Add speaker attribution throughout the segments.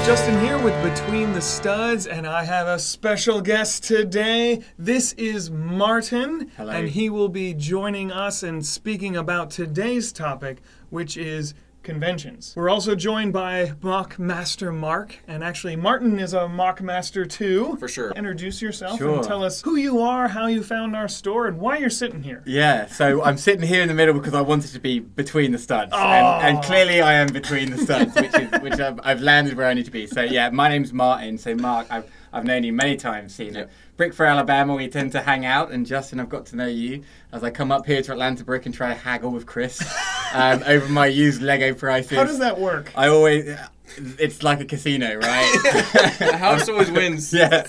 Speaker 1: Justin here with Between the Studs, and I have a special guest today. This is Martin.
Speaker 2: Hello.
Speaker 1: And he will be joining us and speaking about today's topic, which is conventions. We're also joined by Mock Master Mark, and actually Martin is a Mock Master too.
Speaker 3: For sure.
Speaker 1: Introduce yourself
Speaker 2: Sure.
Speaker 1: and tell us who you are, how you found our store, and why you're sitting here.
Speaker 2: Yeah, so I'm sitting here in the middle because I wanted to be between the studs,
Speaker 1: Oh.
Speaker 2: and clearly I am between the studs, which I've landed where I need to be. So yeah, my name's Martin. So Mark, I've known you many times, seen it. Brick for Alabama, we tend to hang out, and Justin, I've got to know you as I come up here to Atlanta Brick and try to haggle with Chris over my used Lego prices.
Speaker 1: How does that work?
Speaker 2: I always, it's like a casino, right?
Speaker 3: The house always wins.
Speaker 2: Yeah.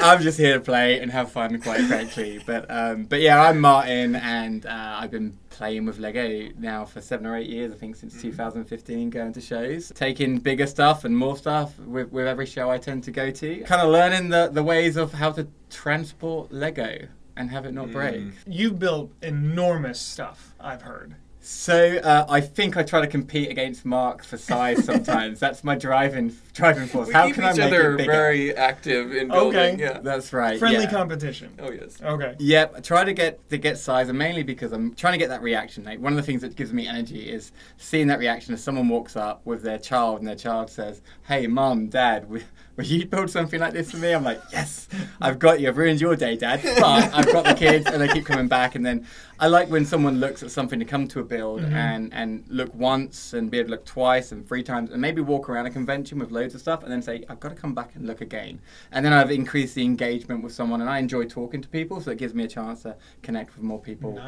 Speaker 2: I'm just here to play and have fun, quite frankly. But yeah, I'm Martin, and I've been playing with Lego now for 7 or 8 years, I think, since 2015, going to shows, taking bigger stuff and more stuff with every show I tend to go to. Kind of learning the ways of how to transport Lego and have it not break.
Speaker 1: You've built enormous stuff, I've heard.
Speaker 2: So I think I try to compete against Mark for size sometimes. That's my driving force.
Speaker 3: We
Speaker 2: How
Speaker 3: keep
Speaker 2: can I
Speaker 3: each
Speaker 2: make
Speaker 3: other
Speaker 2: it bigger?
Speaker 3: very active in building.
Speaker 1: Okay.
Speaker 3: Yeah.
Speaker 2: That's right.
Speaker 1: Friendly
Speaker 2: yeah.
Speaker 1: competition.
Speaker 3: Oh yes.
Speaker 1: Okay.
Speaker 2: Yep, I try to get size, and mainly because I'm trying to get that reaction. Like, one of the things that gives me energy is seeing that reaction as someone walks up with their child, and their child says, "Hey, Mum, Dad, will you build something like this for me?" I'm like, "Yes, I've got you. I've ruined your day, Dad, but I've got the kids," and they keep coming back. And then I like when someone looks at something to come to a build and look once and be able to look twice and 3 times, and maybe walk around a convention with loads of stuff, and then say, "I've got to come back and look again." And then I've increased the engagement with someone, and I enjoy talking to people, so it gives me a chance to connect with more people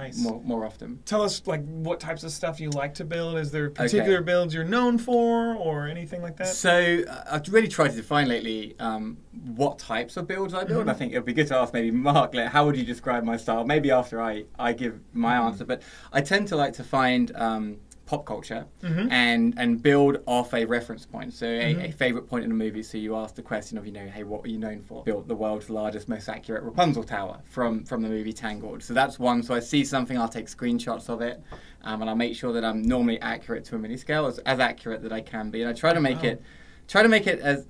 Speaker 2: more often.
Speaker 1: Tell us, like, what types of stuff you like to build. Is there particular builds you're known for, or anything like that?
Speaker 2: So I've really tried to define lately what types of builds I build. I think it would be good to ask maybe Mark, like, how would you describe my style? Maybe after I give my answer. But I tend to like to find pop culture and build off a reference point. So a favourite point in a movie. So you ask the question of, hey, what were you known for? Built the world's largest, most accurate Rapunzel tower from the movie Tangled. So that's one. So I see something, I'll take screenshots of it, and I'll make sure that I'm normally accurate to a mini scale, as accurate that I can be. And I try to make it as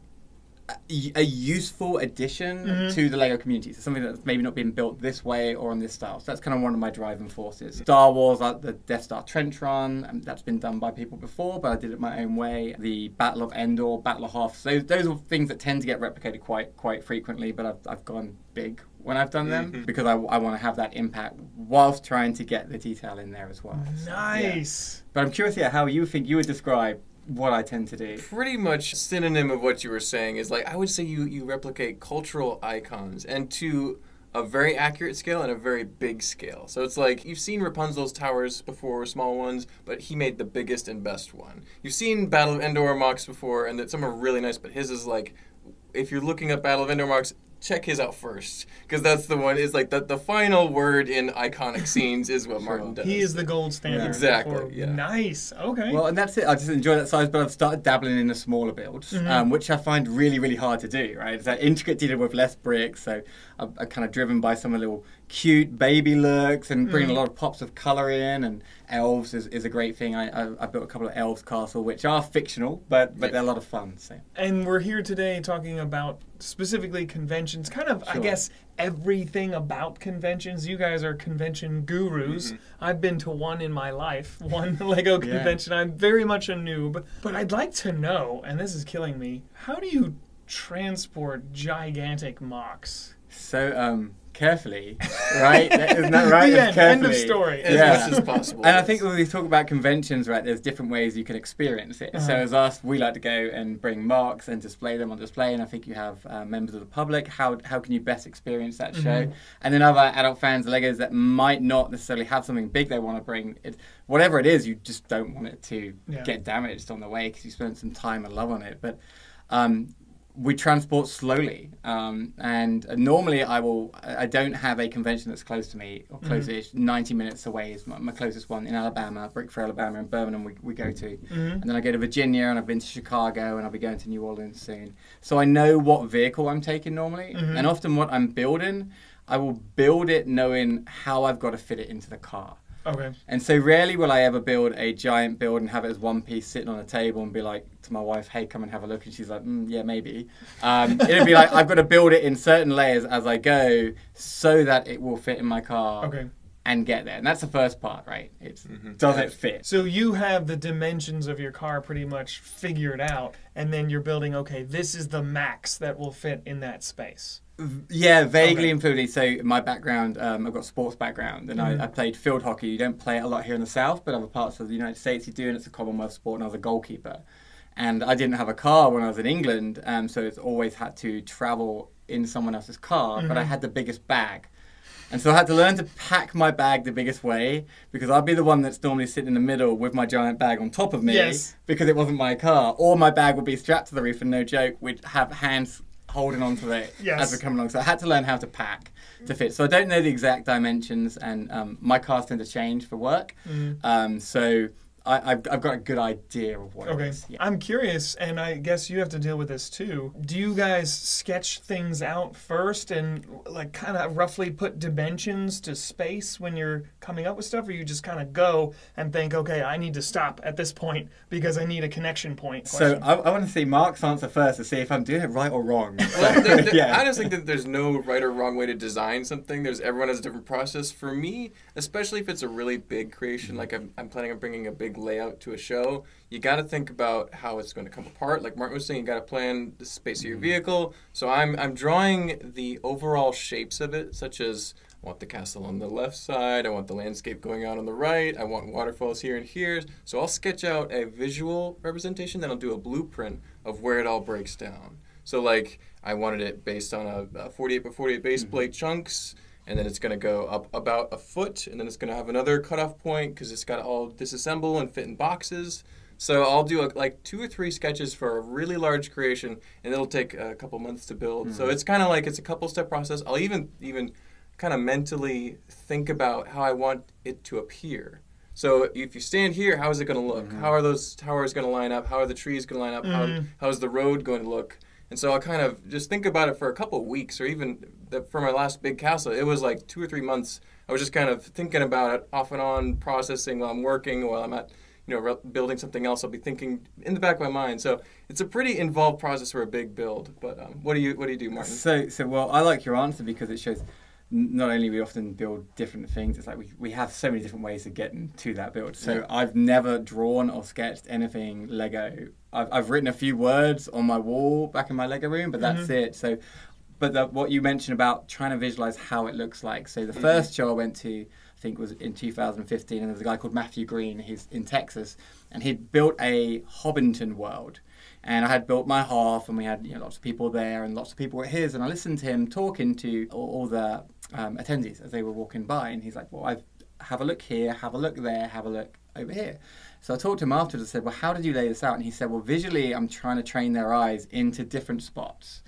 Speaker 2: a useful addition to the Lego community. So something that's maybe not been built this way or on this style. So that's kind of one of my driving forces. Star Wars, like the Death Star trench run, that's been done by people before, but I did it my own way. The Battle of Endor, Battle of Hoth. So those are things that tend to get replicated quite frequently, but I've gone big when I've done them because I want to have that impact whilst trying to get the detail in there as well.
Speaker 1: Nice.
Speaker 2: So, yeah. But I'm curious how you think you would describe what I tend to do.
Speaker 3: Pretty much synonym of what you were saying is, like, I would say you replicate cultural icons, and to a very accurate scale and a very big scale. So it's like, you've seen Rapunzel's towers before, small ones, but he made the biggest and best one. You've seen Battle of Endor mocks before, and that some are really nice, but his is like, if you're looking up Battle of Endor mocks, check his out first, because that's the one, is like the final word in iconic scenes is what Martin does.
Speaker 1: He is the gold standard.
Speaker 3: Yeah. Exactly,
Speaker 1: for-
Speaker 3: yeah.
Speaker 1: Nice. Okay.
Speaker 2: Well, and that's it. I just enjoy that size, but I've started dabbling in the smaller builds, which I find really, really hard to do, right? It's that intricate detail with less bricks, so I'm kind of driven by some of the little cute baby looks and bringing a lot of pops of colour in, and elves is a great thing. I built a couple of elves castle, which are fictional, but they're a lot of fun. So.
Speaker 1: And we're here today talking about specifically conventions, kind of, I guess, everything about conventions. You guys are convention gurus. I've been to one in my life, one Lego convention. I'm very much a noob. But I'd like to know, and this is killing me, how do you transport gigantic mocks?
Speaker 2: So, carefully, right? Isn't that right?
Speaker 1: The end.
Speaker 2: Carefully.
Speaker 1: End of story.
Speaker 3: As much as possible.
Speaker 2: And I think when we talk about conventions, right, there's different ways you can experience it. So as us, we like to go and bring marks and display them on display, and I think you have members of the public. How can you best experience that show? And then other adult fans of Legos that might not necessarily have something big they want to bring. Whatever it is, you just don't want it to get damaged on the way because you spent some time and love on it. But we transport slowly, and normally I don't have a convention that's close to me or close-ish. 90 minutes away is my closest one in Alabama, Brick for Alabama in Birmingham we go to. And then I go to Virginia, and I've been to Chicago, and I'll be going to New Orleans soon. So I know what vehicle I'm taking normally, and often what I'm building, I will build it knowing how I've got to fit it into the car.
Speaker 1: Okay.
Speaker 2: And so rarely will I ever build a giant build and have it as one piece sitting on a table and be like to my wife, hey, come and have a look. And she's like, yeah, maybe. It'd be like, I've got to build it in certain layers as I go so that it will fit in my car.
Speaker 1: Okay.
Speaker 2: And get there. And that's the first part, right? It's does it fit?
Speaker 1: So you have the dimensions of your car pretty much figured out, and then you're building, okay, this is the max that will fit in that space.
Speaker 2: Yeah, vaguely and fluidly. So my background, I've got a sports background, and I played field hockey. You don't play it a lot here in the South, but other parts of the United States you do, and it's a Commonwealth sport, and I was a goalkeeper. And I didn't have a car when I was in England, so it's always had to travel in someone else's car, but I had the biggest bag. And so I had to learn to pack my bag the biggest way, because I'd be the one that's normally sitting in the middle with my giant bag on top of me, because it wasn't my car. Or my bag would be strapped to the roof, and no joke, we'd have hands holding onto it as we come along. So I had to learn how to pack to fit. So I don't know the exact dimensions, and my cars tend to change for work. So I've got a good idea of what it is. Yeah.
Speaker 1: I'm curious, and I guess you have to deal with this too. Do you guys sketch things out first and like kind of roughly put dimensions to space when you're coming up with stuff, or you just kind of go and think, okay, I need to stop at this point because I need a connection point?
Speaker 2: So I want to see Mark's answer first to see if I'm doing it right or wrong.
Speaker 3: I just think that there's no right or wrong way to design something. Everyone has a different process. For me, especially if it's a really big creation, like I'm planning on bringing a big layout to a show, you got to think about how it's going to come apart. Like Martin was saying, you got to plan the space of your vehicle. So I'm drawing the overall shapes of it, such as I want the castle on the left side, I want the landscape going out on the right, I want waterfalls here and here. So I'll sketch out a visual representation, then I'll do a blueprint of where it all breaks down. So like I wanted it based on a 48 by 48 base plate chunks, and then it's going to go up about a foot, and then it's going to have another cutoff point because it's got to all disassemble and fit in boxes. So I'll do like 2 or 3 sketches for a really large creation, and it'll take a couple months to build. So it's kind of like it's a couple-step process. I'll even kind of mentally think about how I want it to appear. So if you stand here, how is it going to look? How are those towers going to line up? How are the trees going to line up? How is the road going to look? And so I'll kind of just think about it for a couple of weeks, or even for my last big castle, it was like 2 or 3 months. I was just kind of thinking about it off and on, processing while I'm working, while I'm at, building something else. I'll be thinking in the back of my mind. So it's a pretty involved process for a big build. But what do you do, Martin?
Speaker 2: So well, I like your answer because it shows not only we often build different things, it's like we have so many different ways of getting to that build. So I've never drawn or sketched anything Lego. I've written a few words on my wall back in my Lego room, but that's it. So, but what you mentioned about trying to visualize how it looks like. So the first show I went to, I think was in 2015, and there's a guy called Matthew Green. He's in Texas, and he'd built a Hobbiton world. And I had built my half, and we had lots of people there, and lots of people were his. And I listened to him talking to all the attendees as they were walking by, and he's like, "Well, have a look here, have a look there, have a look over here." So I talked to him afterwards and said, "Well, how did you lay this out?" And he said, "Well, visually, I'm trying to train their eyes into different spots."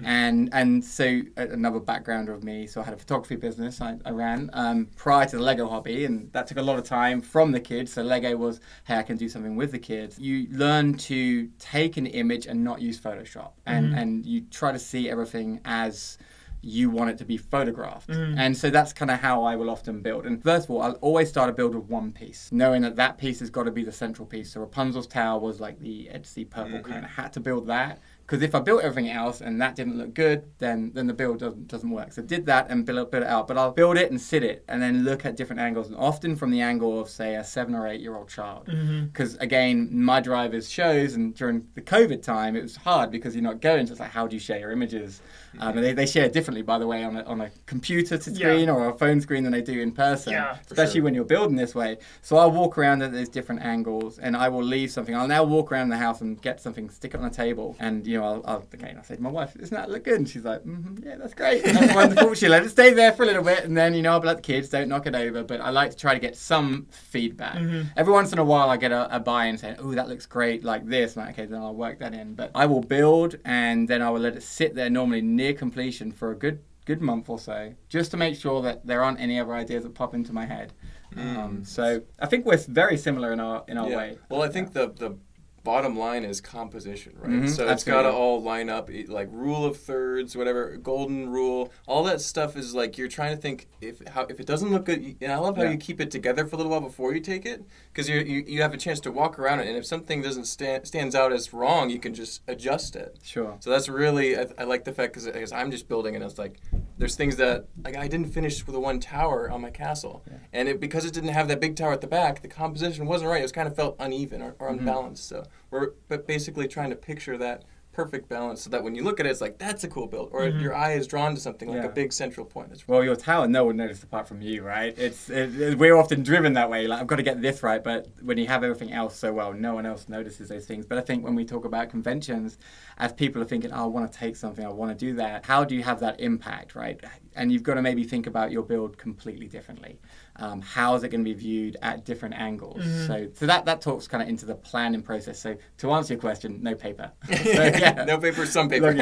Speaker 2: And so another backgrounder of me, so I had a photography business I ran prior to the Lego hobby, and that took a lot of time from the kids. So Lego was, hey, I can do something with the kids. You learn to take an image and not use Photoshop, and you try to see everything as you want it to be photographed. And so that's kind of how I will often build. And first of all, I'll always start a build with one piece, knowing that that piece has got to be the central piece. So Rapunzel's tower was like the Etsy purple kind. I had to build that. Because if I built everything else and that didn't look good, then the build doesn't work. So did that and build it out. But I'll build it and sit it and then look at different angles, and often from the angle of, say, a 7 or 8 year old child. Because again, my drive is shows, and during the COVID time, it was hard because you're not going. So it's like, how do you share your images? And they share differently, by the way, on a computer screen or a phone screen than they do in person, especially when you're building this way. So I'll walk around at those different angles, and I will leave something. I'll now walk around the house and get something, stick it on the table, and I'll I say to my wife, "Doesn't that look good?" And she's like, "Yeah, that's great. That's wonderful." She let it stay there for a little bit, and then I'll be like, "The kids, don't knock it over." But I like to try to get some feedback. Every once in a while, I get a buy-in saying, "Oh, that looks great," like this. And okay, then I'll work that in. But I will build, and then I will let it sit there normally near completion for a good month or so, just to make sure that there aren't any other ideas that pop into my head. So I think we're very similar in our way.
Speaker 3: Well, I think the bottom line is composition, right? So it's got to all line up, like rule of thirds, whatever, golden rule, all that stuff is like you're trying to think if it doesn't look good. And I love how you keep it together for a little while before you take it, because you have a chance to walk around it, and if something doesn't stands out as wrong, you can just adjust it.
Speaker 2: Sure.
Speaker 3: So that's really I like the fact because I'm just building, and it's like there's things that like I didn't finish with the one tower on my castle, and because it didn't have that big tower at the back, the composition wasn't right. It was kind of felt uneven or unbalanced. So we're basically trying to picture that perfect balance so that when you look at it, it's like, that's a cool build. Or your eye is drawn to something like a big central point. That's
Speaker 2: well, your tower, no one noticed apart from you, right? We're often driven that way. Like, I've got to get this right. But when you have everything else so well, no one else notices those things. But I think when we talk about conventions, as people are thinking, oh, I want to take something, I want to do that, how do you have that impact, right? And you've got to maybe think about your build completely differently. How is it going to be viewed at different angles? So that talks kind of into the planning process. So to answer your question, no paper. So,
Speaker 3: no paper, some paper.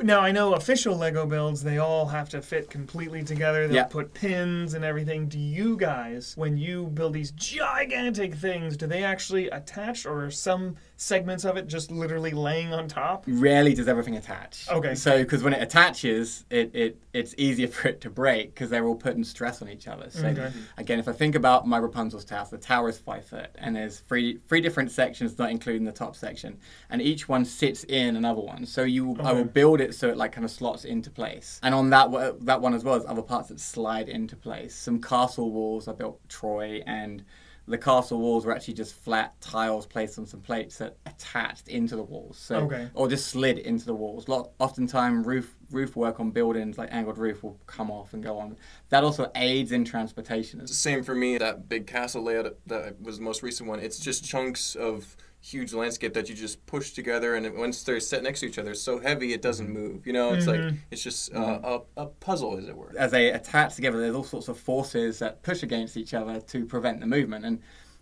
Speaker 1: Now, I know official Lego builds, they all have to fit completely together. They'll put pins and everything. Do you guys, when you build these gigantic things, do they actually attach, or are some segments of it just literally laying on top?
Speaker 2: Rarely does everything attach.
Speaker 1: Okay.
Speaker 2: So, because when it attaches, it's easier for it to break because they're all putting stress on each other. So, again, if I think about my Rapunzel's house, the tower is 5 foot, and there's three different sections, not including the top section, and each one sits in another one. So I will build it so it like kind of slots into place. And on that one as well, there's other parts that slide into place. Some castle walls, I built Troy, and the castle walls were actually just flat tiles placed on some plates that attached into the walls, so or just slid into the walls. Oftentimes roof work on buildings, like angled roof, will come off and go on. That also aids in transportation.
Speaker 3: It's the same for me. That big castle layout that was the most recent one. It's just chunks of huge landscape that you just push together, and once they're set next to each other, it's so heavy it doesn't move. You know, it's like it's just a puzzle, as it were.
Speaker 2: As they attach together, there's all sorts of forces that push against each other to prevent the movement. And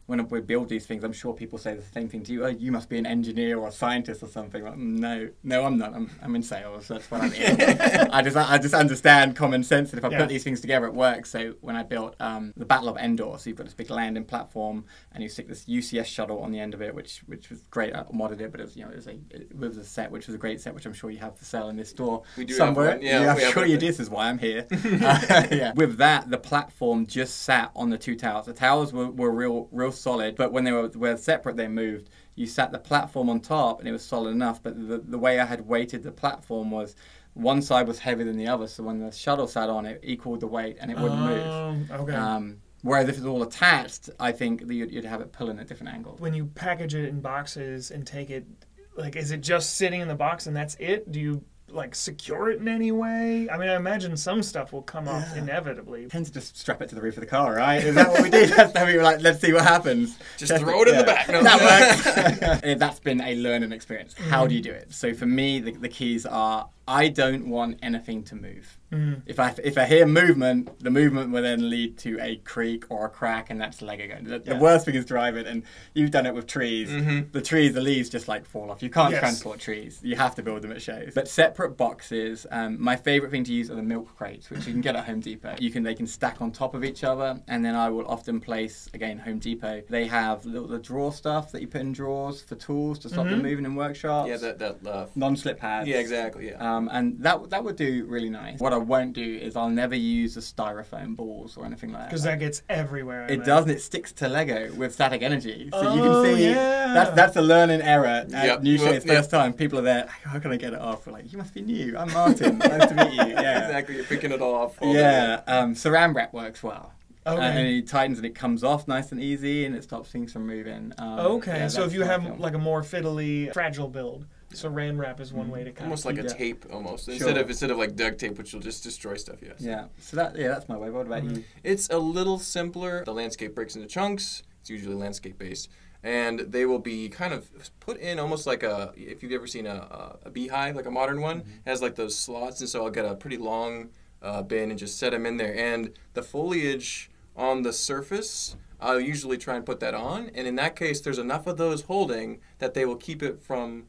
Speaker 2: when we build these things, I'm sure people say the same thing to you. Oh, you must be an engineer or a scientist or something. Like, no, I'm not. I'm in sales. That's what I'm in. I just understand common sense. And if I put these things together, it works. So when I built the Battle of Endor, so you've got this big landing platform, and you stick this UCS shuttle on the end of it, which was great. I modded it, but it was a set, which was a great set, which I'm sure you have for sale in this store
Speaker 3: we do
Speaker 2: somewhere.
Speaker 3: Have one. Yeah,
Speaker 2: I'm sure you do. This is why I'm here. With that, the platform just sat on the two towers. The towers were real solid, but when they were separate, they moved. You sat the platform on top, and it was solid enough. But the way I had weighted the platform was one side was heavier than the other, so when the shuttle sat on it, equaled the weight, and it wouldn't move.
Speaker 1: Okay.
Speaker 2: Whereas if it's all attached, I think that you'd have it pulling at different angles.
Speaker 1: When you package it in boxes and take it, like, is it just sitting in the box and that's it? Do you like secure it in any way? I mean, I imagine some stuff will come off inevitably.
Speaker 2: Tend to just strap it to the roof of the car, right? Is that what we did? That's how we were like, let's see what happens.
Speaker 3: Just throw it in the back. No.
Speaker 2: That works. That's been a learning experience. How do you do it? So for me, the keys are, I don't want anything to move. If I hear movement, the movement will then lead to a creak or a crack, and that's Lego going. The worst thing is drive it, and you've done it with trees. The leaves just like fall off. You can't transport trees. You have to build them at shows. But separate boxes. My favorite thing to use are the milk crates, which you can get at Home Depot. They can stack on top of each other, and then I will often place, again, Home Depot. They have the drawer stuff that you put in drawers for tools to stop them moving in workshops.
Speaker 3: Yeah, that
Speaker 2: non-slip pads.
Speaker 3: Yeah, exactly. Yeah.
Speaker 2: And that would do really nice. What I won't do is I'll never use the styrofoam balls or anything like that.
Speaker 1: Because that gets everywhere.
Speaker 2: It does, and it sticks to Lego with static energy. So you can see that's a learning error at New Shade's first time. People are there, how can I get it off? We're like, you must be new. I'm Martin. Nice to meet you. Yeah.
Speaker 3: Exactly. You're picking it all off.
Speaker 2: Saran wrap works well.
Speaker 1: Okay.
Speaker 2: And it tightens and it comes off nice and easy, and it stops things from moving.
Speaker 1: So if you have like a more fiddly, fragile build, Saran wrap is one way to kind
Speaker 3: almost
Speaker 1: of
Speaker 3: like a tape, almost instead of like duct tape, which will just destroy stuff. Yes.
Speaker 2: Yeah. So that's my way. What about you?
Speaker 3: It's a little simpler. The landscape breaks into chunks. It's usually landscape based, and they will be kind of put in almost like if you've ever seen a beehive, like a modern one, it has like those slots, and so I'll get a pretty long bin and just set them in there, and the foliage on the surface, I'll usually try and put that on, and in that case, there's enough of those holding that they will keep it from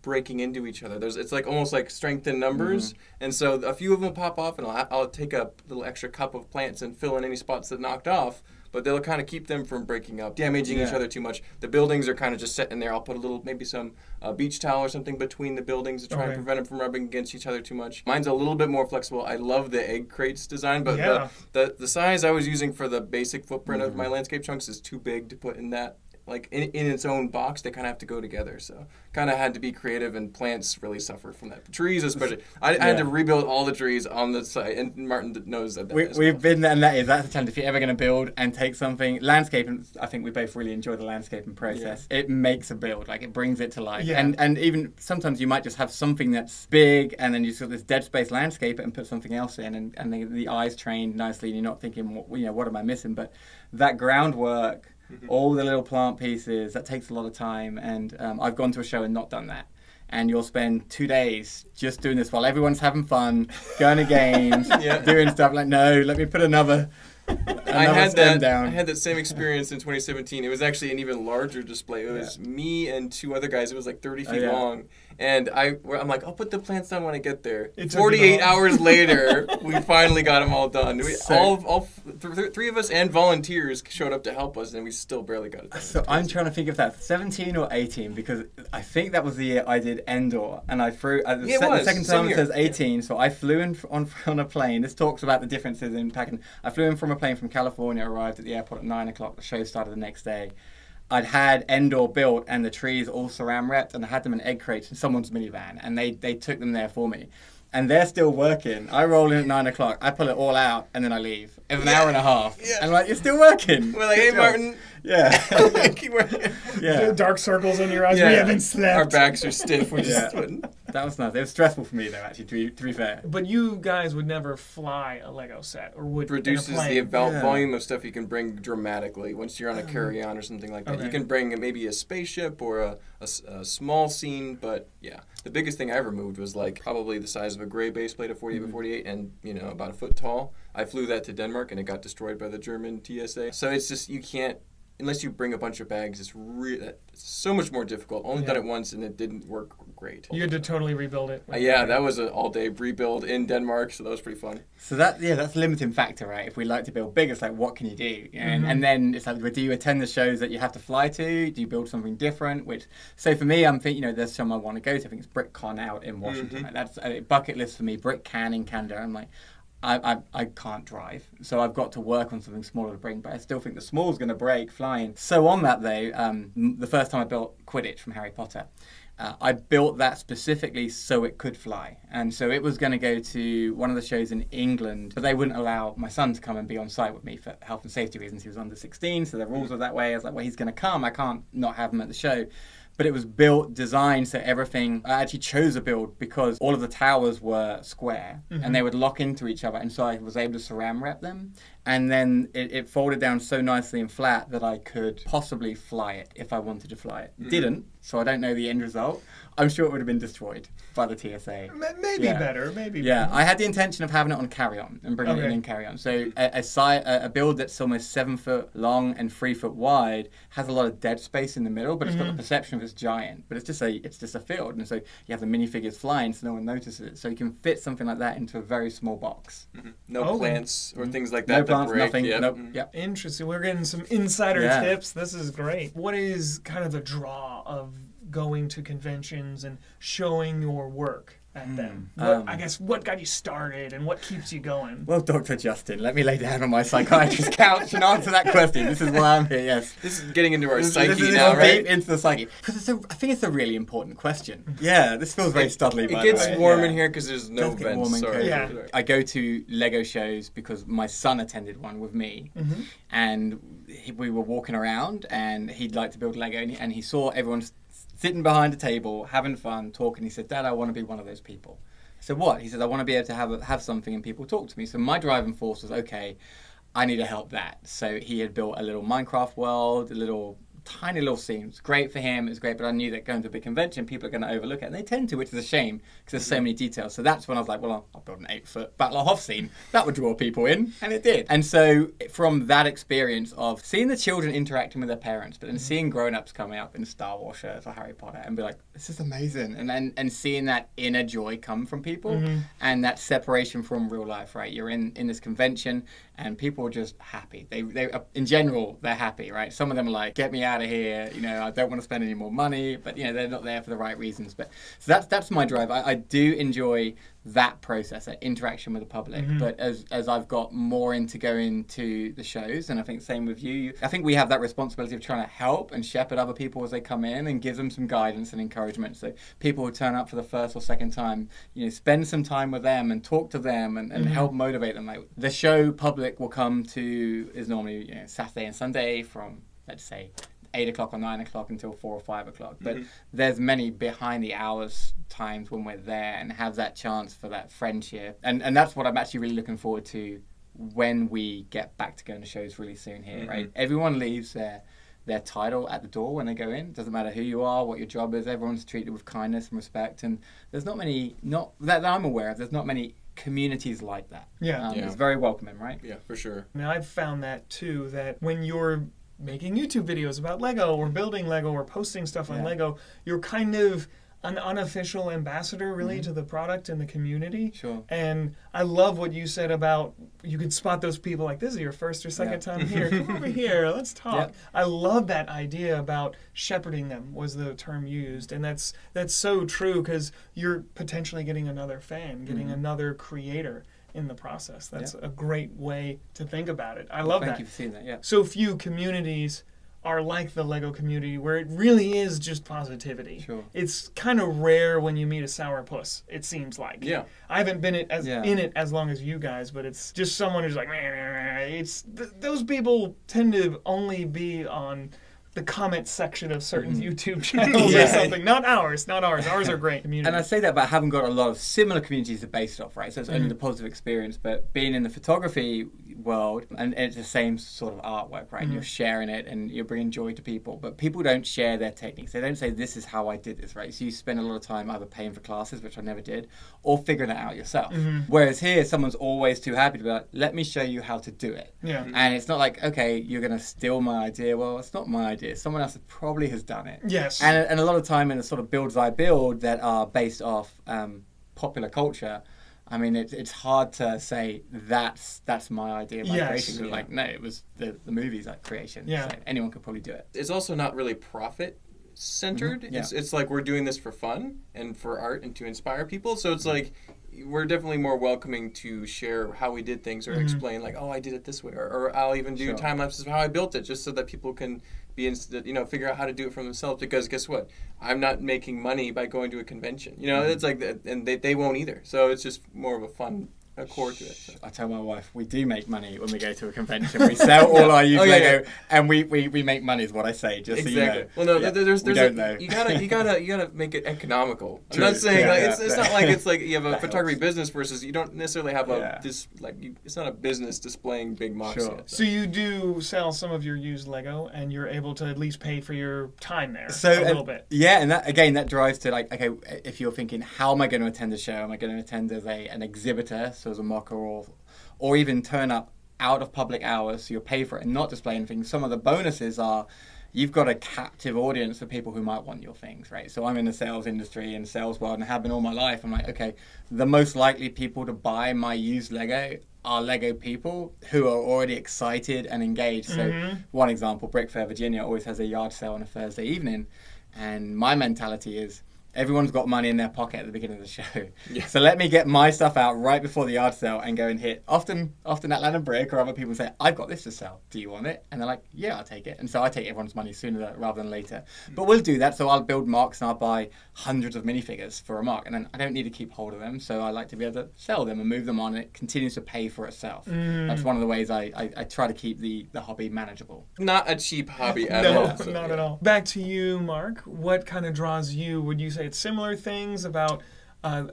Speaker 3: breaking into each other. It's like almost like strength in numbers, and so a few of them pop off, and I'll take a little extra cup of plants and fill in any spots that knocked off. but they'll kind of keep them from breaking up, damaging each other too much. The buildings are kind of just set in there. I'll put a little, maybe some beach towel or something between the buildings to try and prevent them from rubbing against each other too much. Mine's a little bit more flexible. I love the egg crates design, but the size I was using for the basic footprint of my landscape chunks is too big to put in that. Like in its own box, they kind of have to go together. So kind of had to be creative, and plants really suffer from that. Trees especially. I had to rebuild all the trees on the site, and Martin knows that.
Speaker 2: We've been there, and that's the challenge. If you're ever going to build and take something, landscaping, I think we both really enjoy the landscaping process. Yeah. It makes a build, like it brings it to life. Yeah. And even sometimes you might just have something that's big, and then you sort of this dead space landscape it and put something else in, and the eye's trained nicely, and you're not thinking, what am I missing? But that groundwork, all the little plant pieces, that takes a lot of time, and I've gone to a show and not done that. And you'll spend 2 days just doing this while everyone's having fun, going to games, doing stuff like, no, let me put another stem down.
Speaker 3: I had that same experience in 2017. It was actually an even larger display. It was me and 2 other guys. It was like 30 feet long. And I'm like, I'll put the plants down when I get there. 48 hours later, we finally got them all done. All 3 of us and volunteers showed up to help us, and we still barely got it done.
Speaker 2: So I'm trying to think if that's 17 or 18, because I think that was the year I did Endor, and I flew. The second time it says 18, so I flew in on a plane. This talks about the differences in packing. I flew in from a plane from California, arrived at the airport at 9 o'clock. The show started the next day. I'd had Endor built and the trees all Saran wrapped, and I had them in egg crates in someone's minivan, and they took them there for me. And they're still working. I roll in at 9 o'clock, I pull it all out, and then I leave. It was an hour and a half. Yeah. And I'm like, you're still working.
Speaker 3: We're like, hey, Martin.
Speaker 2: Yeah.
Speaker 3: Keep working.
Speaker 1: Yeah. Dark circles in your eyes. We haven't slept.
Speaker 3: Our backs are stiff. We're just sweating.
Speaker 2: That was nice. It was stressful for me, though, actually, to be fair.
Speaker 1: But you guys would never fly a Lego set, or would
Speaker 3: reduces the volume of stuff you can bring dramatically once you're on a carry-on or something like that. Okay. You can bring maybe a spaceship or a small scene, but the biggest thing I ever moved was like probably the size of a gray base plate of 48 by 48 and about a foot tall. I flew that to Denmark, and it got destroyed by the German TSA. So it's just, you can't, unless you bring a bunch of bags, it's so much more difficult. Only done it once, and it didn't work great.
Speaker 1: You had to totally rebuild it.
Speaker 3: That was an all-day rebuild in Denmark, so that was pretty fun.
Speaker 2: So that's a limiting factor, right? If we like to build big, it's like, what can you do? And then it's like, do you attend the shows that you have to fly to? Do you build something different? So for me, I'm thinking, there's some I want to go to. I think it's BrickCon out in Washington. Right? That's a bucket list for me. BrickCan in Canada. I'm like, I can't drive, so I've got to work on something smaller to bring, but I still think the small's going to break flying. So on that, though, the first time I built Quidditch from Harry Potter, I built that specifically so it could fly. And so it was going to go to one of the shows in England, but they wouldn't allow my son to come and be on site with me for health and safety reasons. He was under 16, so the rules were that way. I was like, well, he's going to come. I can't not have him at the show. But it was built, designed, so everything, I actually chose a build because all of the towers were square and they would lock into each other. And so I was able to Saran wrap them. And then it folded down so nicely and flat that I could possibly fly it if I wanted to fly it. Didn't, so I don't know the end result. I'm sure it would have been destroyed by the TSA.
Speaker 1: Maybe better.
Speaker 2: I had the intention of having it on carry-on and bringing it in carry-on. So a build that's almost 7 foot long and 3 foot wide has a lot of dead space in the middle, but it's got the perception of it's giant. But it's just a field, and so you have the minifigures flying, so no one notices it. So you can fit something like that into a very small box.
Speaker 3: No plants or things like that.
Speaker 2: No plants, nothing.
Speaker 3: Yep.
Speaker 2: Nope. Yep.
Speaker 1: Interesting. We're getting some insider tips. This is great. What is kind of the draw of going to conventions and showing your work at them? What got you started and what keeps you going?
Speaker 2: Well, Dr. Justin, let me lay down on my psychiatrist's couch and answer that question. This is why I'm here, yes.
Speaker 3: This is getting into our psyche now, right?
Speaker 2: Deep into the psyche. Because I think it's a really important question. Yeah, this feels very studly, by the way.
Speaker 3: It gets warm in here because there's no vents. Sorry.
Speaker 2: I go to Lego shows because my son attended one with me. And we were walking around and he'd like to build Lego and he saw everyone sitting behind a table, having fun, talking. He said, Dad, I want to be one of those people. I said, what? He said, I want to be able to have something and people talk to me. So my driving force was, okay, I need to help that. So he had built a little Minecraft world, a little tiny little scene. It's great for him, it's great, but I knew that going to a big convention, people are going to overlook it, and they tend to, which is a shame, because there's so many details. So that's when I was like, well, I'll build an 8-foot Battle of Hoth scene. That would draw people in, and it did. And so from that experience of seeing the children interacting with their parents, but then seeing grown-ups coming up in Star Wars shirts or Harry Potter and be like, this is amazing, and seeing that inner joy come from people, and that separation from real life, right? You're in this convention, and people are just happy. They in general, they're happy, right? Some of them are like, get me out of here, you know, I don't want to spend any more money, but you know, they're not there for the right reasons. But so that's my drive. I do enjoy that process, that interaction with the public. But as I've got more into going to the shows, and I think same with you, I think we have that responsibility of trying to help and shepherd other people as they come in and give them some guidance and encouragement. So people who turn up for the first or second time, you know, spend some time with them and talk to them and help motivate them. Like the show public will come to is normally, you know, Saturday and Sunday from, let's say, 8 o'clock or 9 o'clock until 4 or 5 o'clock. But there's many behind the hours times when we're there and have that chance for that friendship. And that's what I'm actually really looking forward to when we get back to going to shows really soon here, right? Everyone leaves their title at the door when they go in. Doesn't matter who you are, what your job is, everyone's treated with kindness and respect. And there's not many, not that I'm aware of, there's not many communities like that. It's very welcoming, right?
Speaker 3: Yeah, for sure.
Speaker 1: I mean, I've found that too, that when you're making YouTube videos about Lego or building Lego or posting stuff on Lego, you're kind of an unofficial ambassador really to the product and the community.
Speaker 2: Sure.
Speaker 1: And I love what you said about you could spot those people like, this is your first or second time here. Come over here, let's talk. I love that idea about shepherding them was the term used. And that's so true because you're potentially getting another fan, getting another creator in the process. That's a great way to think about it. I love that.
Speaker 2: Thank you for seeing that, yeah.
Speaker 1: So few communities are like the Lego community where it really is just positivity.
Speaker 2: Sure.
Speaker 1: It's kind of rare when you meet a sourpuss, it seems like.
Speaker 3: Yeah.
Speaker 1: I haven't been in it as long as you guys, but it's just someone who's like, those people tend to only be on the comment section of certain YouTube channels or something. Not ours. Ours are great community.
Speaker 2: And I say that about having got a lot of similar communities to base it off, right? So it's only the positive experience, but being in the photography world, and it's the same sort of artwork, right? You're sharing it and you're bringing joy to people, but people don't share their techniques. They don't say, this is how I did this, right? So you spend a lot of time either paying for classes, which I never did, or figuring it out yourself. Whereas here, someone's always too happy to be like, let me show you how to do it. And it's not like, okay, you're going to steal my idea. Well, it's not my idea. Someone else probably has done it.
Speaker 1: Yes.
Speaker 2: And a lot of time in the sort of builds I build that are based off popular culture, I mean, it's hard to say that's my idea, my creation. But like, no, it was the movie's like creation. So anyone could probably do it.
Speaker 3: It's also not really profit centered. It's like we're doing this for fun and for art and to inspire people. So it's like we're definitely more welcoming to share how we did things or explain like, oh, I did it this way, or I'll even do time lapses of how I built it, just so that people can be figure out how to do it for themselves. Because guess what? I'm not making money by going to a convention. You know, it's like that, and they won't either. So it's just more of a fun core to it. So.
Speaker 2: I tell my wife we do make money when we go to a convention. We sell all our used Lego, and we make money. Is what I say. Just so you know.
Speaker 3: Well, no, there's
Speaker 2: we don't know.
Speaker 3: You gotta make it economical. I'm not saying it's not like it's like you have a photography business versus you don't necessarily have it's not a business displaying big mocks yet.
Speaker 1: So you do sell some of your used Lego, and you're able to at least pay for your time there a little bit.
Speaker 2: Yeah, and that drives to like, okay, if you're thinking, how am I going to attend a show? Am I going to attend as an exhibitor? So as a mocker, or even turn up out of public hours, so you'll pay for it and not display anything. Some of the bonuses are you've got a captive audience of people who might want your things, right? So I'm in the sales industry and sales world and have been all my life. I'm like, okay, the most likely people to buy my used Lego are Lego people who are already excited and engaged. So one example, Brick Fair, Virginia always has a yard sale on a Thursday evening, and my mentality is, everyone's got money in their pocket at the beginning of the show. So let me get my stuff out right before the yard sale and go and hit. Often Atlanta Brick or other people say, I've got this to sell. Do you want it? And they're like, yeah, I'll take it. And so I take everyone's money sooner rather than later. But we'll do that. So I'll build marks and I'll buy hundreds of minifigures for a mark. And then I don't need to keep hold of them. So I like to be able to sell them and move them on, and it continues to pay for itself. That's one of the ways I try to keep the hobby manageable.
Speaker 3: Not a cheap hobby at all.
Speaker 1: No, not at all. Back to you, Mark. What kind of draws you? Would you say it's similar things about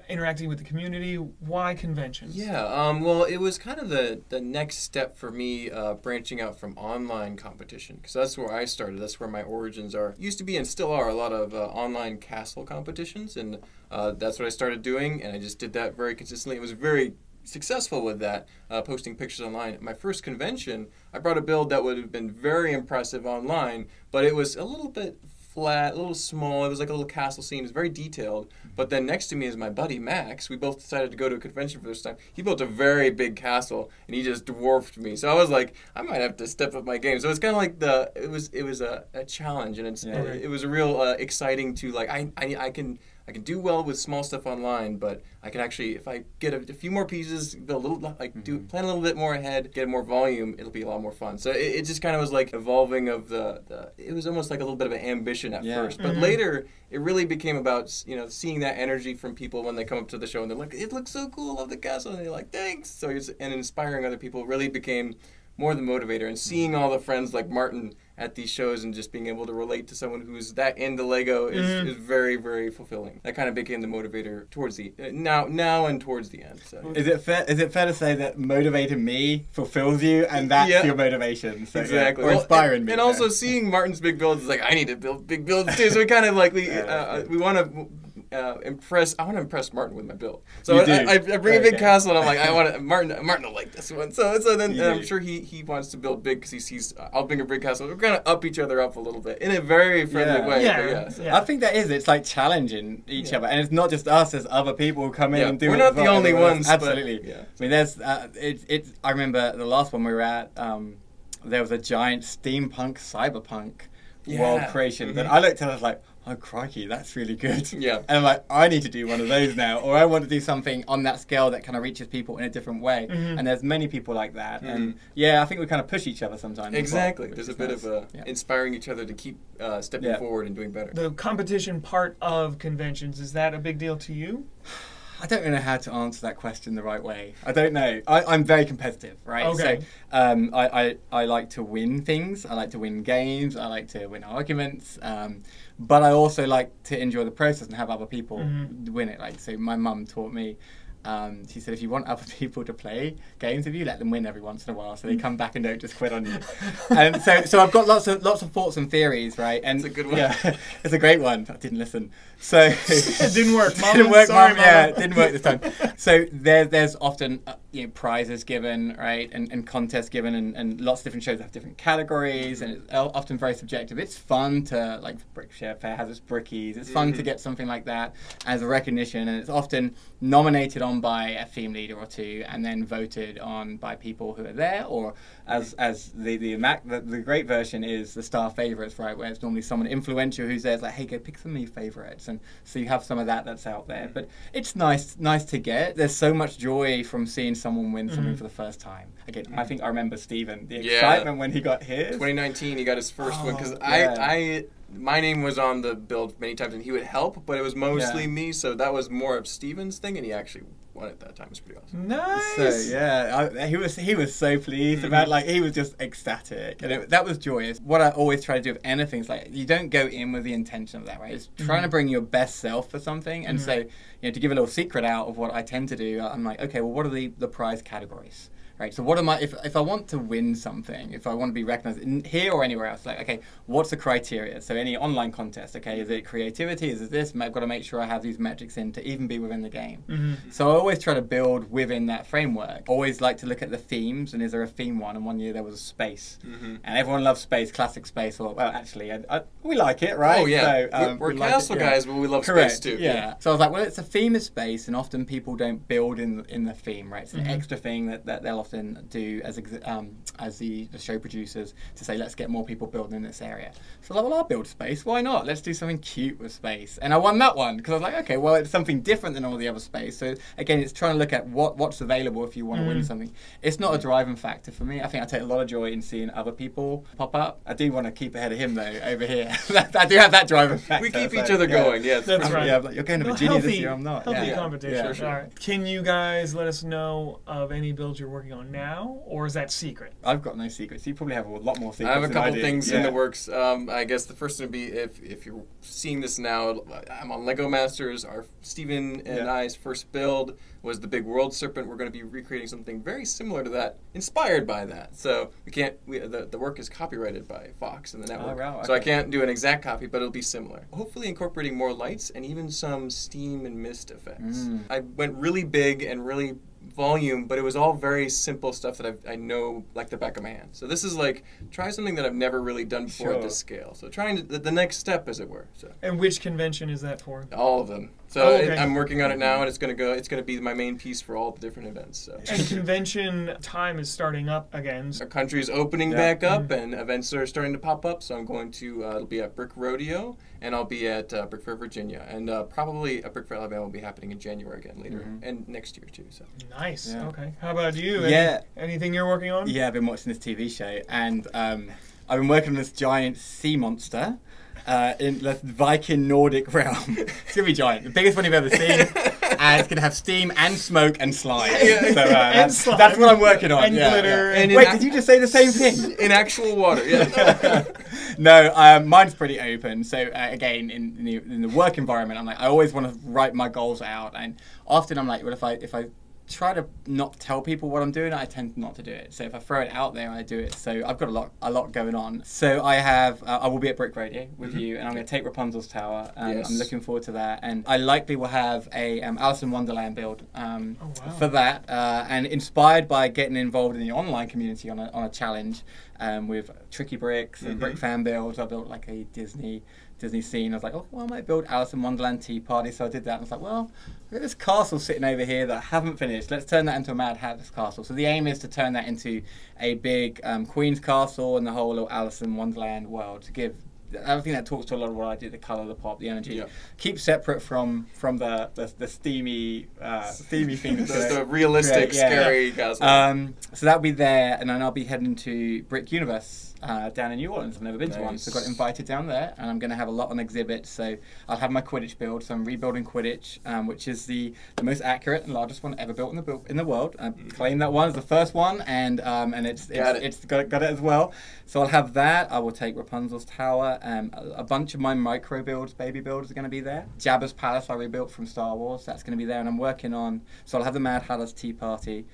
Speaker 1: interacting with the community. Why conventions?
Speaker 3: Yeah, well, it was kind of the next step for me branching out from online competition, because that's where I started. That's where my origins are. Used to be and still are a lot of online castle competitions, and that's what I started doing, and I just did that very consistently. It was very successful with that, posting pictures online. At my first convention, I brought a build that would have been very impressive online, but it was a little bit flat, a little small. It was like a little castle scene. It was very detailed. But then next to me is my buddy Max. We both decided to go to a convention for this time. He built a very big castle, and he just dwarfed me. So I was like, I might have to step up my game. So it's kind of like it was a challenge, and it was a real exciting to like I can do well with small stuff online, but I can actually, if I get a few more pieces, build a little, plan a little bit more ahead, get more volume, it'll be a lot more fun. So it just kind of was like evolving of it was almost like a little bit of an ambition at first. But later, it really became about, seeing that energy from people when they come up to the show and they're like, it looks so cool, I love the castle, and they're like, thanks. So and inspiring other people really became more the motivator, and seeing all the friends like Martin at these shows and just being able to relate to someone who's that into Lego is very, very fulfilling. That kind of became the motivator towards the now and towards the end. So.
Speaker 2: Is it fair to say that motivating me fulfills you, and that's your motivation? So,
Speaker 3: exactly.
Speaker 2: Or inspiring me.
Speaker 3: And also seeing Martin's big builds is like, I need to build big builds too. So we kind of like we want to. I want to impress Martin with my build. So I bring a big castle, and I'm like, I want Martin will like this one. So then I'm sure he wants to build big because he sees I'll bring a big castle. We're going to up each other up a little bit in a very friendly way.
Speaker 1: Yeah.
Speaker 2: I think that is. It's like challenging each other, and it's not just us. There's other people who come in and do.
Speaker 3: We're not the only ones.
Speaker 2: Absolutely.
Speaker 3: But,
Speaker 2: I mean, there's. I remember the last one we were at. There was a giant steampunk cyberpunk world creation that I looked at and I was like, oh crikey, that's really good.
Speaker 3: Yeah.
Speaker 2: And I'm like, I need to do one of those now, or I want to do something on that scale that kind of reaches people in a different way. And there's many people like that. And I think we kind of push each other sometimes.
Speaker 3: Exactly. There's a bit of inspiring each other to keep stepping forward and doing better.
Speaker 1: The competition part of conventions, is that a big deal to you?
Speaker 2: I don't know how to answer that question the right way. I don't know. I'm very competitive, right?
Speaker 1: Okay.
Speaker 2: So I like to win things. I like to win games. I like to win arguments. But I also like to enjoy the process and have other people win it. Like, so my mum taught me, she said, if you want other people to play games with you, let them win every once in a while, so they come back and don't just quit on you. And so I've got lots of thoughts and theories, right? And
Speaker 3: it's a good one.
Speaker 2: Yeah, it's a great one. I didn't listen. So
Speaker 1: it didn't work. Mom,
Speaker 2: didn't work.
Speaker 1: Sorry,
Speaker 2: Mom. Yeah, it didn't work this time. So there's often prizes given, right, and contests given, and lots of different shows have different categories, and it's often very subjective. It's fun to, like, Brickshare Fair has its brickies. It's fun to get something like that as a recognition, and it's often nominated on by a theme leader or two, and then voted on by people who are there, or as the great version is the star favorites, right, where it's normally someone influential who's there. It's like, hey, go pick some of your favorites, and so you have some of that's out there. But it's nice to get. There's so much joy from seeing someone win something for the first time. Again, I think I remember Stephen, the excitement when he got his.
Speaker 3: 2019, he got his first one, because my name was on the build many times, and he would help, but it was mostly me, so that was more of Steven's thing, and he actually won at that time. It was pretty awesome.
Speaker 1: Nice.
Speaker 2: So he was so pleased about, like, he was just ecstatic, and that was joyous. What I always try to do with anything is, like, you don't go in with the intention of that, right? It's trying to bring your best self for something, and so, to give a little secret out of what I tend to do, I'm like, okay, well, what are the prize categories? Right, so what am I, if I want to win something, if I want to be recognized here or anywhere else, like, okay, what's the criteria? So any online contest, okay, is it creativity, is it this? I've got to make sure I have these metrics in to even be within the game. So I always try to build within that framework. Always like to look at the themes, and is there a theme one? And one year there was space. And everyone loves space, classic space, or, well, actually, we like it, right?
Speaker 3: Oh, yeah.
Speaker 2: So,
Speaker 3: we're castle guys, but we love
Speaker 2: space
Speaker 3: too.
Speaker 2: Yeah. So I was like, well, it's a theme of space, and often people don't build in the theme, right? It's an extra thing that they'll often do as the show producers to say, let's get more people building in this area. So well, I'll build space. Why not? Let's do something cute with space. And I won that one because I was like, okay, well, it's something different than all the other space. So again, again, it's trying to look at what's available if you want to win something. It's not a driving factor for me. I think I take a lot of joy in seeing other people pop up. I do want to keep ahead of him though over here. I do have that driving factor.
Speaker 3: We keep each other going. Yeah,
Speaker 1: that's right.
Speaker 2: Yeah, like, you're going to Virginia this year. I'm not.
Speaker 1: Healthy
Speaker 2: Yeah.
Speaker 1: competition.
Speaker 2: Yeah.
Speaker 1: All right. Can you guys let us know of any builds you're working on now, or is that secret?
Speaker 2: I've got no secrets. You probably have a lot more secrets.
Speaker 3: I have a
Speaker 2: than
Speaker 3: couple
Speaker 2: do.
Speaker 3: things
Speaker 2: Yeah.
Speaker 3: in the works. I guess the first one would be if you're seeing this now, I'm on Lego Masters. Our Stephen and I's first build was the big world serpent. We're going to be recreating something very similar to that, inspired by that. So the work is copyrighted by Fox and the network.
Speaker 2: Oh, wow,
Speaker 3: So I
Speaker 2: okay.
Speaker 3: can't do an exact copy, but it'll be similar. Hopefully incorporating more lights and even some steam and mist effects. I went really big and really volume, but it was all very simple stuff that I know like the back of my hand. So this is like, try something that I've never really done before at this scale. So trying the next step, as it were. So
Speaker 1: And which convention is that for?
Speaker 3: all of them. So
Speaker 1: okay.
Speaker 3: I'm working on it now, and it's gonna be my main piece for all the different events. So
Speaker 1: And convention time is starting up again.
Speaker 3: our country's opening back up, and events are starting to pop up. So I'm going to it'll be at Brick Rodeo, and I'll be at Brick Fair, Virginia, and probably at Brick Fair, Alabama will be happening in January again later, and next year too. So
Speaker 1: Nice.
Speaker 2: Yeah.
Speaker 1: Okay. How about you?
Speaker 2: Yeah.
Speaker 1: Anything you're working on?
Speaker 2: Yeah, I've been watching this TV show, and I've been working on this giant sea monster in the Viking Nordic realm. It's gonna be giant, the biggest one you've ever seen, and it's gonna have steam and smoke and slime. So that's what I'm working on.
Speaker 1: And glitter.
Speaker 2: Yeah.
Speaker 3: And
Speaker 2: Wait, did you just say the same thing?
Speaker 3: in actual water, yeah.
Speaker 2: No, mine's pretty open. So again, in the work environment, I'm like, I always want to write my goals out, and often I'm like, well, if I try to not tell people what I'm doing, I tend not to do it. So if I throw it out there, I do it. So I've got a lot going on. So I will be at Brick Rodeo with you, and I'm going to take Rapunzel's Tower.
Speaker 3: Yes.
Speaker 2: I'm looking forward to that, and I likely will have a Alice in Wonderland build for that, and inspired by getting involved in the online community on a challenge with Tricky Bricks and Brick Fan Builds. I built like a Disney scene. I was like, oh, well, I might build Alice in Wonderland Tea Party. So I did that. And I was like, well, look at this castle sitting over here that I haven't finished. Let's turn that into a Mad Hatter's castle. So the aim is to turn that into a big Queen's castle and the whole little Alice in Wonderland world to give. I think that talks to a lot of what I do, the colour, the pop, the energy.
Speaker 3: Yep.
Speaker 2: Keep separate from the steamy thing.
Speaker 3: the realistic, scary castle.
Speaker 2: So that'll be there, and then I'll be heading to Brick Universe down in New Orleans. I've never been to one, so I got invited down there, and I'm going to have a lot on exhibit. So I'll have my Quidditch build. So I'm rebuilding Quidditch, which is the most accurate and largest one ever built in the world. I claim that one as the first one, and it's got it as well. So I'll have that. I will take Rapunzel's Tower. A bunch of my micro builds, baby builds, are going to be there. Jabba's Palace I rebuilt from Star Wars. That's going to be there, and I'm working on. So I'll have the Mad Hatter's Tea Party.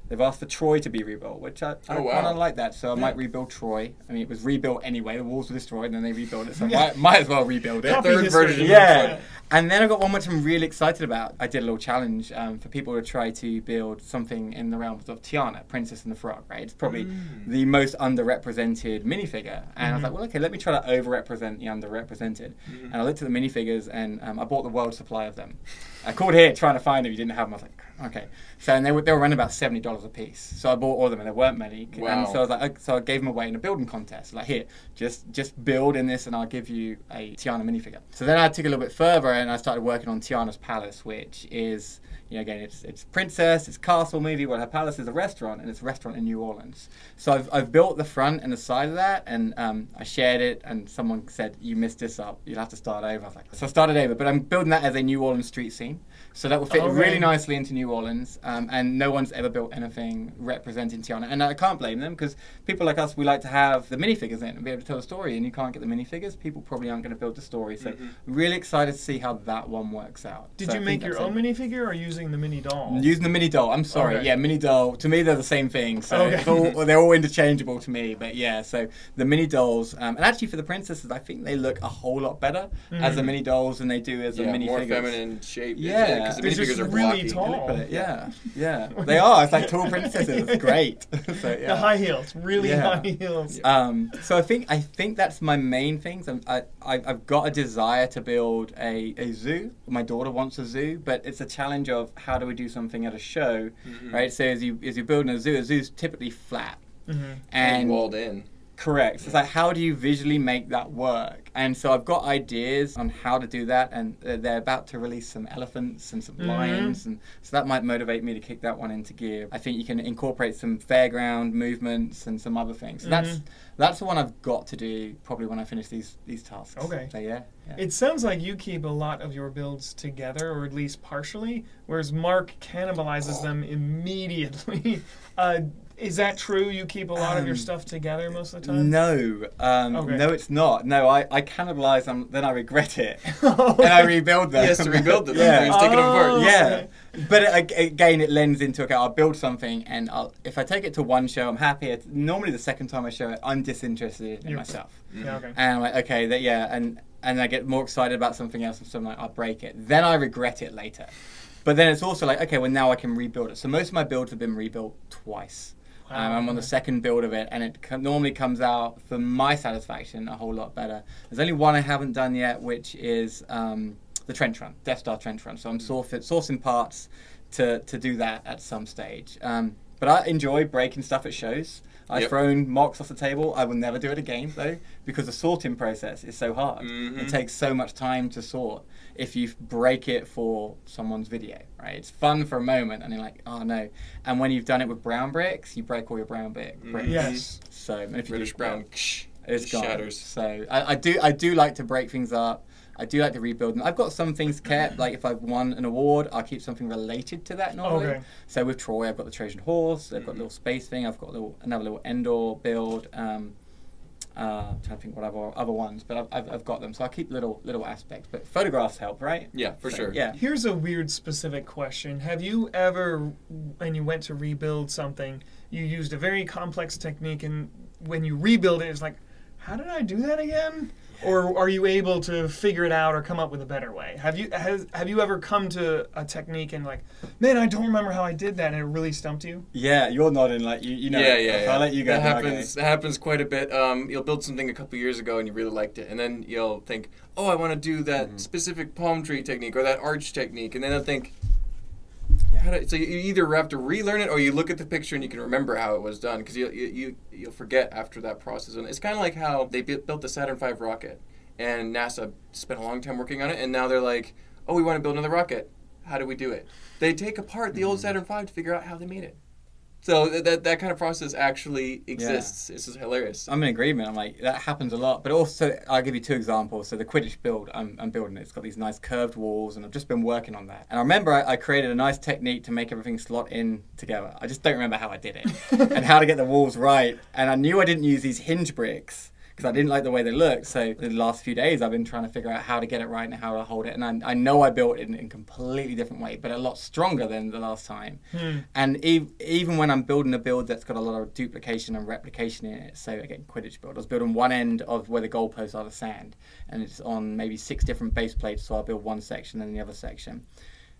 Speaker 2: They've asked for Troy to be rebuilt, which I kind of like that. So I might rebuild Troy. I mean, it was rebuilt anyway. The walls were destroyed, and then they rebuilt it. So I might as well rebuild it.
Speaker 3: Third version.
Speaker 2: Yeah. And then I've got one which I'm really excited about. I did a little challenge for people to try to build something in the realms of Tiana, Princess and the Frog, right? It's probably the most underrepresented minifigure. And I was like, well, okay, let me try to overrepresent the underrepresented. And I looked at the minifigures, and I bought the world supply of them. I called here trying to find them. You didn't have them. I was like, okay. So and they were running about $70 a piece. So I bought all of them, and there weren't many.
Speaker 3: Wow.
Speaker 2: And so I was like, so I gave them away in a building contest. Like, here, just build in this, and I'll give you a Tiana minifigure. So then I took it a little bit further, and I started working on Tiana's Palace, which is, you know, again, it's princess, it's castle movie, where her palace is a restaurant, and it's a restaurant in New Orleans. So I've built the front and the side of that, and I shared it, and someone said, you messed this up, you'll have to start over. I was like, so I started over, but I'm building that as a New Orleans street scene. So that will fit really nicely into New Orleans, and no one's ever built anything representing Tiana. And I can't blame them, because people like us, we like to have the minifigures in and be able to tell a story, and you can't get the minifigures, people probably aren't going to build the story. So really excited to see how that one works out.
Speaker 1: Did you make your own minifigure, or using the mini doll?
Speaker 2: Using the mini doll, I'm sorry.
Speaker 1: Okay.
Speaker 2: Yeah, mini doll, to me they're the same thing, so they're all interchangeable to me. But yeah, so the mini dolls, and actually for the princesses, I think they look a whole lot better as the mini dolls than they do as the minifigures.
Speaker 3: More feminine shape.
Speaker 2: Yeah.
Speaker 3: Because the
Speaker 1: They're
Speaker 3: minifigures
Speaker 1: just
Speaker 3: are
Speaker 1: really
Speaker 3: blocky.
Speaker 1: tall.
Speaker 2: Yeah, they are. It's like tall princesses. It's great. So, yeah.
Speaker 1: The high heels, really high heels.
Speaker 2: So I think that's my main things. I've got a desire to build a zoo. My daughter wants a zoo, but it's a challenge of how do we do something at a show, right? So as you're building a zoo's typically flat,
Speaker 3: And walled in.
Speaker 2: Correct. It's like, how do you visually make that work? And so I've got ideas on how to do that, and they're about to release some elephants and some lions, and so that might motivate me to kick that one into gear. I think you can incorporate some fairground movements and some other things. So that's the one I've got to do probably when I finish these tasks.
Speaker 1: Okay.
Speaker 2: So yeah.
Speaker 1: It sounds like you keep a lot of your builds together, or at least partially, whereas Mark cannibalizes them immediately. Is that true? You keep a lot of your stuff together most of the time?
Speaker 2: No.
Speaker 1: Okay.
Speaker 2: No, it's not. No, I cannibalize them, then I regret it. And I rebuild them.
Speaker 3: He has to rebuild them.
Speaker 2: Yeah.
Speaker 3: He's taking them apart.
Speaker 2: Yeah. But again, it lends into, okay, I'll build something, and if I take it to one show, I'm happy. Normally the second time I show it, I'm disinterested in myself.
Speaker 1: Yeah, okay.
Speaker 2: And I'm like, okay, and I get more excited about something else, and so I'm like, I'll break it. Then I regret it later. But then it's also like, okay, well, now I can rebuild it. So most of my builds have been rebuilt twice.
Speaker 1: Wow.
Speaker 2: I'm on the second build of it, and it normally comes out, for my satisfaction, a whole lot better. There's only one I haven't done yet, which is the trench run, Death Star trench run. So I'm sourcing parts to do that at some stage. But I enjoy breaking stuff at shows. I've thrown mocks off the table. I will never do it again, though, because the sorting process is so hard. It takes so much time to sort if you break it for someone's video, right? It's fun for a moment, and you're like, oh, no. And when you've done it with brown bricks, you break all your brown bricks.
Speaker 1: Yes.
Speaker 2: So, and if you
Speaker 3: British
Speaker 2: do,
Speaker 3: brown,
Speaker 2: it's gone.
Speaker 3: shatters.
Speaker 2: So I do like to break things up. I do like to rebuild them. I've got some things kept, like if I've won an award, I'll keep something related to that normally.
Speaker 1: Okay.
Speaker 2: So with Troy, I've got the Trojan horse, I've got a little space thing, I've got another little Endor build. I'm trying to think what other ones, but I've got them. So I keep little aspects. But photographs help, right?
Speaker 3: Yeah, for sure.
Speaker 2: Yeah.
Speaker 1: Here's a weird specific question. Have you ever, when you went to rebuild something, you used a very complex technique, and when you rebuild it, it's like, how did I do that again? Or are you able to figure it out or come up with a better way? Have you ever come to a technique and like, man, I don't remember how I did that, and it really stumped you?
Speaker 2: Yeah, you're nodding like you know.
Speaker 3: Yeah.
Speaker 2: I'll let you go.
Speaker 3: That happens. That happens quite a bit. You'll build something a couple years ago and you really liked it, and then you'll think, oh, I want to do that specific palm tree technique or that arch technique, and then I'll think, so you either have to relearn it, or you look at the picture and you can remember how it was done, because you'll forget after that process. And it's kind of like how they built the Saturn V rocket, and NASA spent a long time working on it, and now they're like, oh, we want to build another rocket. How do we do it? They take apart the old Saturn V to figure out how they made it. So that kind of process actually exists. This is hilarious.
Speaker 2: I'm in agreement. I'm like, that happens a lot. But also, I'll give you two examples. So the Quidditch build, I'm building it. It's got these nice curved walls, and I've just been working on that. And I remember I created a nice technique to make everything slot in together. I just don't remember how I did it and how to get the walls right. And I knew I didn't use these hinge bricks because I didn't like the way they looked. So the last few days, I've been trying to figure out how to get it right and how to hold it. And I know I built it in a completely different way, but a lot stronger than the last time. And even when I'm building a build that's got a lot of duplication and replication in it, so again, Quidditch build, I was building one end of where the goalposts are the sand, and it's on maybe 6 different base plates, so I'll build one section and the other section.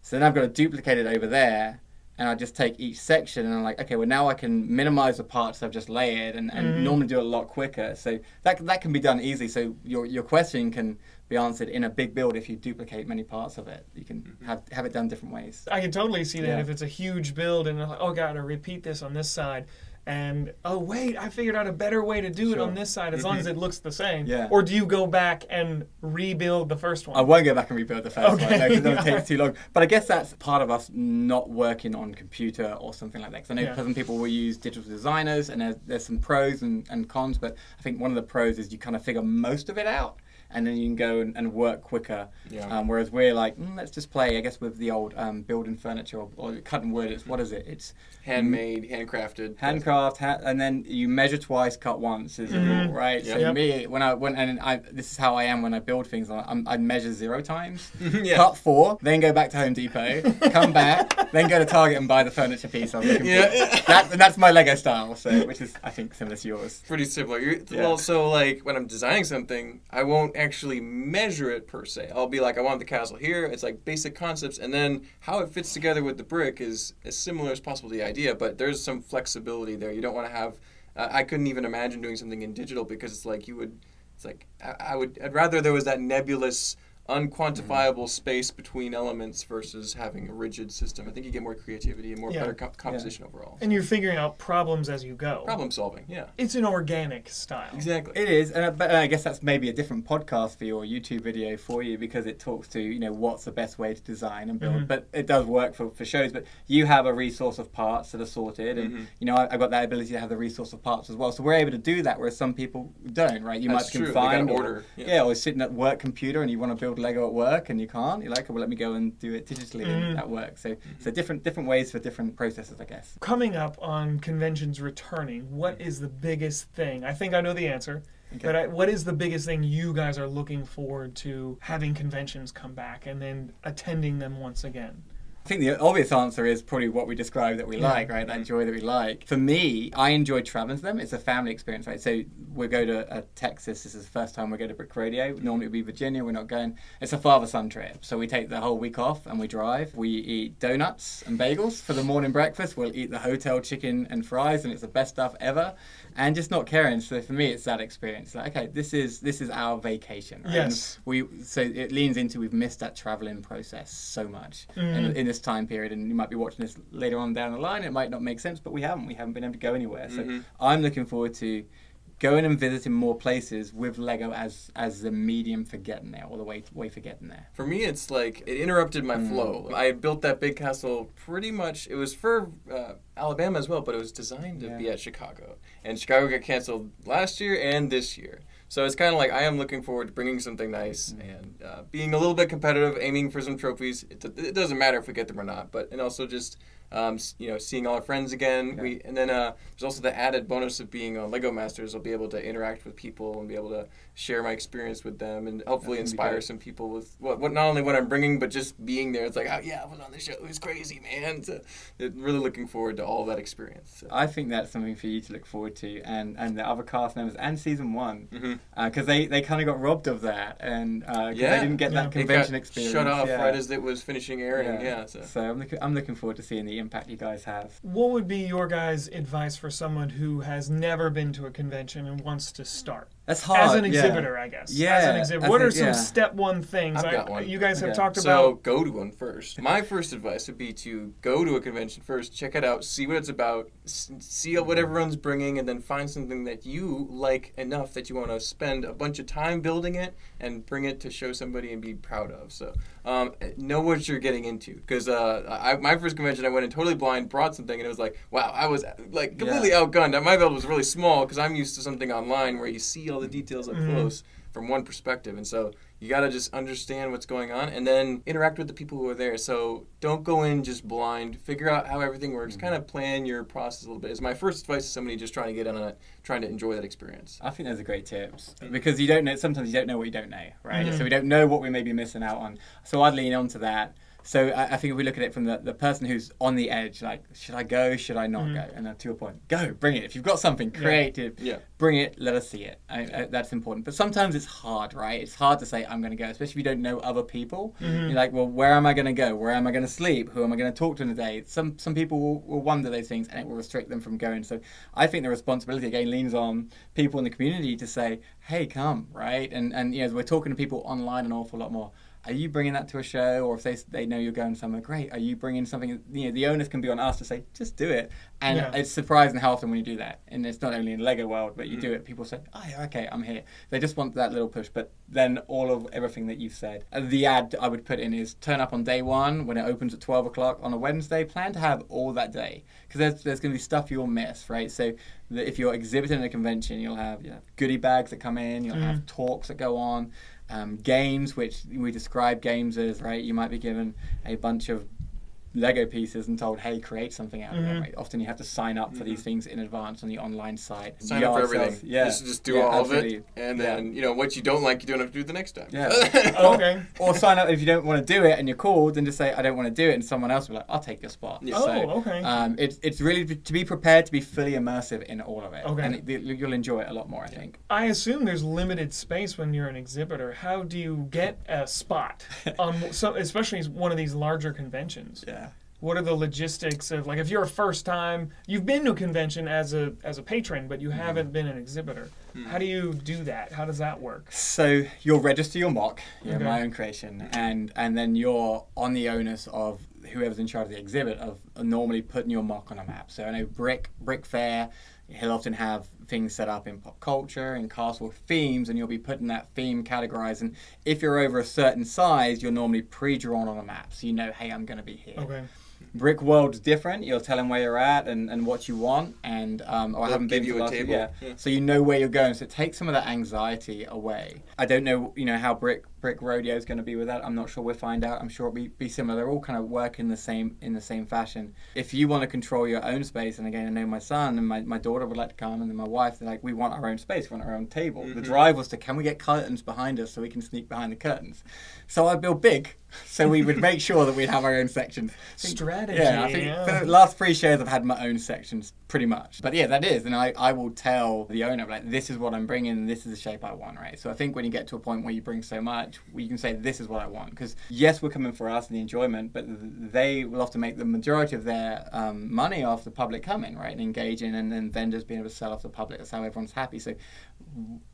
Speaker 2: So then I've got to duplicate it over there, and I just take each section and I'm like, okay, well now I can minimize the parts I've just layered and normally do it a lot quicker. So that can be done easily. So your question can be answered in a big build if you duplicate many parts of it. You can have it done different ways.
Speaker 1: I can totally see that
Speaker 2: Yeah.
Speaker 1: if it's a huge build and like, oh, God, I repeat this on this side. And, oh, wait, I figured out a better way to do it on this side as long as it looks the same.
Speaker 2: Yeah.
Speaker 1: Or do you go back and rebuild the first one?
Speaker 2: I won't go back and rebuild the first one,
Speaker 1: Okay.
Speaker 2: because it takes too long. But I guess that's part of us not working on computer or something like that. Because I know some people will use digital designers, and there's some pros and cons, but I think one of the pros is you kind of figure most of it out, and then you can go and work quicker.
Speaker 3: Yeah.
Speaker 2: Whereas we're like, let's just play, I guess, with the old building furniture or cutting wood. It's
Speaker 3: Handmade, handcrafted.
Speaker 2: handcraft, and then you measure twice, cut once is a rule, right?
Speaker 3: Yeah.
Speaker 2: So
Speaker 1: Yep.
Speaker 2: me, this is how I am when I build things. I measure 0 times,
Speaker 3: Yeah.
Speaker 2: cut 4, then go back to Home Depot, come back, then go to Target and buy the furniture piece I'm looking for. That's my Lego style, which is, I think, similar to yours.
Speaker 3: Pretty similar. Well, so like when I'm designing something, I won't actually measure it per se. I'll be like, I want the castle here. It's like basic concepts, and then how it fits together with the brick is as similar as possible to the idea. But there's some flexibility there. You don't want to have. I couldn't even imagine doing something in digital because it's like you would. It's like I'd rather there was that nebulous unquantifiable space between elements versus having a rigid system. I think you get more creativity and more better composition overall.
Speaker 1: And you're figuring out problems as you go.
Speaker 3: Problem solving, yeah.
Speaker 1: It's an organic style.
Speaker 3: Exactly.
Speaker 2: It is, but I guess that's maybe a different podcast for you or YouTube video for you, because it talks to, you know, what's the best way to design and build. But it does work for shows. But you have a resource of parts that are sorted, and you know, I've got that ability to have the resource of parts as well. So we're able to do that, whereas some people don't, right? You
Speaker 3: That's
Speaker 2: might
Speaker 3: true.
Speaker 2: confined,
Speaker 3: They gotta order.
Speaker 2: or sitting at work computer and you want to build Lego at work and you can't. You're like, oh, well, let me go and do it digitally, and that works. So different ways for different processes, I guess.
Speaker 1: Coming up on conventions returning, what is the biggest thing? I think I know the answer. Okay. But what is the biggest thing you guys are looking forward to having conventions come back and then attending them once again?
Speaker 2: I think the obvious answer is probably what we described that we like, right? That joy that we like. For me, I enjoy traveling to them. It's a family experience, right? So we go to Texas. This is the first time we go to Brick Rodeo. Normally it would be Virginia. We're not going. It's a father-son trip. So we take the whole week off and we drive. We eat donuts and bagels for the morning breakfast. We'll eat the hotel chicken and fries, and it's the best stuff ever. And just not caring. So for me, it's that experience. Like, okay, this is our vacation. Right?
Speaker 1: Yes.
Speaker 2: And so it leans into we've missed that traveling process so much in this time period, and you might be watching this later on down the line. It might not make sense, but we haven't been able to go anywhere. So I'm looking forward to going and visiting more places with Lego as the medium for getting there, or the way for getting there.
Speaker 3: For me, it's like it interrupted my flow. I built that big castle pretty much. It was for Alabama as well, but it was designed to be at Chicago, and Chicago got canceled last year and this year. So it's kind of like I am looking forward to bringing something nice and being a little bit competitive, aiming for some trophies. It doesn't matter if we get them or not, and also just seeing all our friends again.
Speaker 2: Yeah.
Speaker 3: And then there's also the added bonus of being Lego Masters. I'll be able to interact with people and be able to share my experience with them, and hopefully inspire some people with what not only what I'm bringing, but just being there. It's like, oh yeah, I was on the show. It was crazy, man. So, really looking forward to all that experience. So.
Speaker 2: I think that's something for you to look forward to, and the other cast members, and season 1, because they kind of got robbed of that, and they didn't get that convention experience.
Speaker 3: Shut off right as it was finishing airing.
Speaker 2: So I'm looking forward to seeing the impact you guys have.
Speaker 1: What would be your guys' advice for someone who has never been to a convention and wants to start?
Speaker 2: That's hard.
Speaker 1: As an exhibitor, I guess.
Speaker 2: Yeah.
Speaker 1: As an exhibitor. What are some step one things?
Speaker 3: I've got one.
Speaker 1: You guys have talked about.
Speaker 3: So go to one first. My first advice would be to go to a convention first, check it out, see what it's about, see what everyone's bringing, and then find something that you like enough that you want to spend a bunch of time building it and bring it to show somebody and be proud of. So know what you're getting into. Because my first convention, I went in totally blind, brought something, and it was like, wow, I was like completely outgunned. My build was really small because I'm used to something online where you see all the details up close from one perspective, and so you got to just understand what's going on and then interact with the people who are there. So don't go in just blind. Figure out how everything works. Kind of plan your process a little bit. Is my first advice to somebody just trying to get on it, trying to enjoy that experience.
Speaker 2: I think those are great tips, because you don't know. Sometimes you don't know what you don't know, right? So we don't know what we may be missing out on. So I'd lean on to that. So I think if we look at it from the person who's on the edge, like, should I go, should I not go? And then to your point, go, bring it. If you've got something creative, bring it, let us see it. That's important. But sometimes it's hard, right? It's hard to say, I'm going to go, especially if you don't know other people. You're like, well, where am I going to go? Where am I going to sleep? Who am I going to talk to in a day? Some people will wonder those things, and it will restrict them from going. So I think the responsibility, again, leans on people in the community to say, hey, come, right? And we're talking to people online an awful lot more. Are you bringing that to a show? Or if they know you're going somewhere, great. Are you bringing something? The onus can be on us to say, just do it. And it's surprising how often when you do that. And it's not only in the Lego world, but you do it. People say, oh, yeah, okay, I'm here. They just want that little push. But then all of everything that you've said. The ad I would put in is turn up on day 1 when it opens at 12 o'clock on a Wednesday. Plan to have all that day. Because there's going to be stuff you'll miss, right? So if you're exhibiting at a convention, you'll have goodie bags that come in. You'll have talks that go on. Games, which we describe games as, right, you might be given a bunch of Lego pieces and told, hey, create something out of it. Right? Often you have to sign up for these things in advance on the online site.
Speaker 3: Sign up for everything. Just do all of it. And then, what you don't like, you don't have to do the next time.
Speaker 1: Okay.
Speaker 2: Or sign up if you don't want to do it and you're called, and just say, I don't want to do it. And someone else will be like, I'll take your spot.
Speaker 1: Okay.
Speaker 2: It's really to be prepared to be fully immersive in all of it. Okay. And you'll enjoy it a lot more, I think.
Speaker 1: I assume there's limited space when you're an exhibitor. How do you get a spot, on especially one of these larger conventions? What are the logistics of, like, if you're a first time, you've been to a convention as a patron, but you haven't been an exhibitor. How do you do that? How does that work?
Speaker 2: So you'll register your mock,
Speaker 1: Okay.
Speaker 2: my own creation, and then you're on the onus of whoever's in charge of the exhibit of normally putting your mock on a map. So I know Brick Fair, he'll often have things set up in pop culture, in castle themes, and you'll be putting that theme categorized. And if you're over a certain size, you're normally pre-drawn on a map, so you know, hey, I'm going to be here.
Speaker 1: Okay.
Speaker 2: Brick World's different. You'll tell them where you're at and what you want, and I haven't been
Speaker 3: give
Speaker 2: to
Speaker 3: you a
Speaker 2: last year,
Speaker 3: table.
Speaker 2: yeah. So you know where you're going. So it takes some of that anxiety away. I don't know, how Brick Rodeo is going to be with that. I'm not sure. We'll find out. I'm sure it'll be similar. They're all kind of work in the same fashion. If you want to control your own space, and again, I know my son and my daughter would like to come, and then my wife, they're like, we want our own space. We want our own table. The drive was to, can we get curtains behind us so we can sneak behind the curtains? So I built big, so we would make sure that we'd have our own sections.
Speaker 1: Strategy.
Speaker 2: Yeah, I think for the last 3 shows I've had my own sections pretty much. But yeah, that is, and I will tell the owner, like, this is what I'm bringing, this is the shape I want, right? So I think when you get to a point where you bring so much, you can say, this is what I want. Because yes, we're coming for us and the enjoyment, but they will often make the majority of their money off the public coming, right? And engaging, and then vendors being able to sell off the public. That's how everyone's happy. So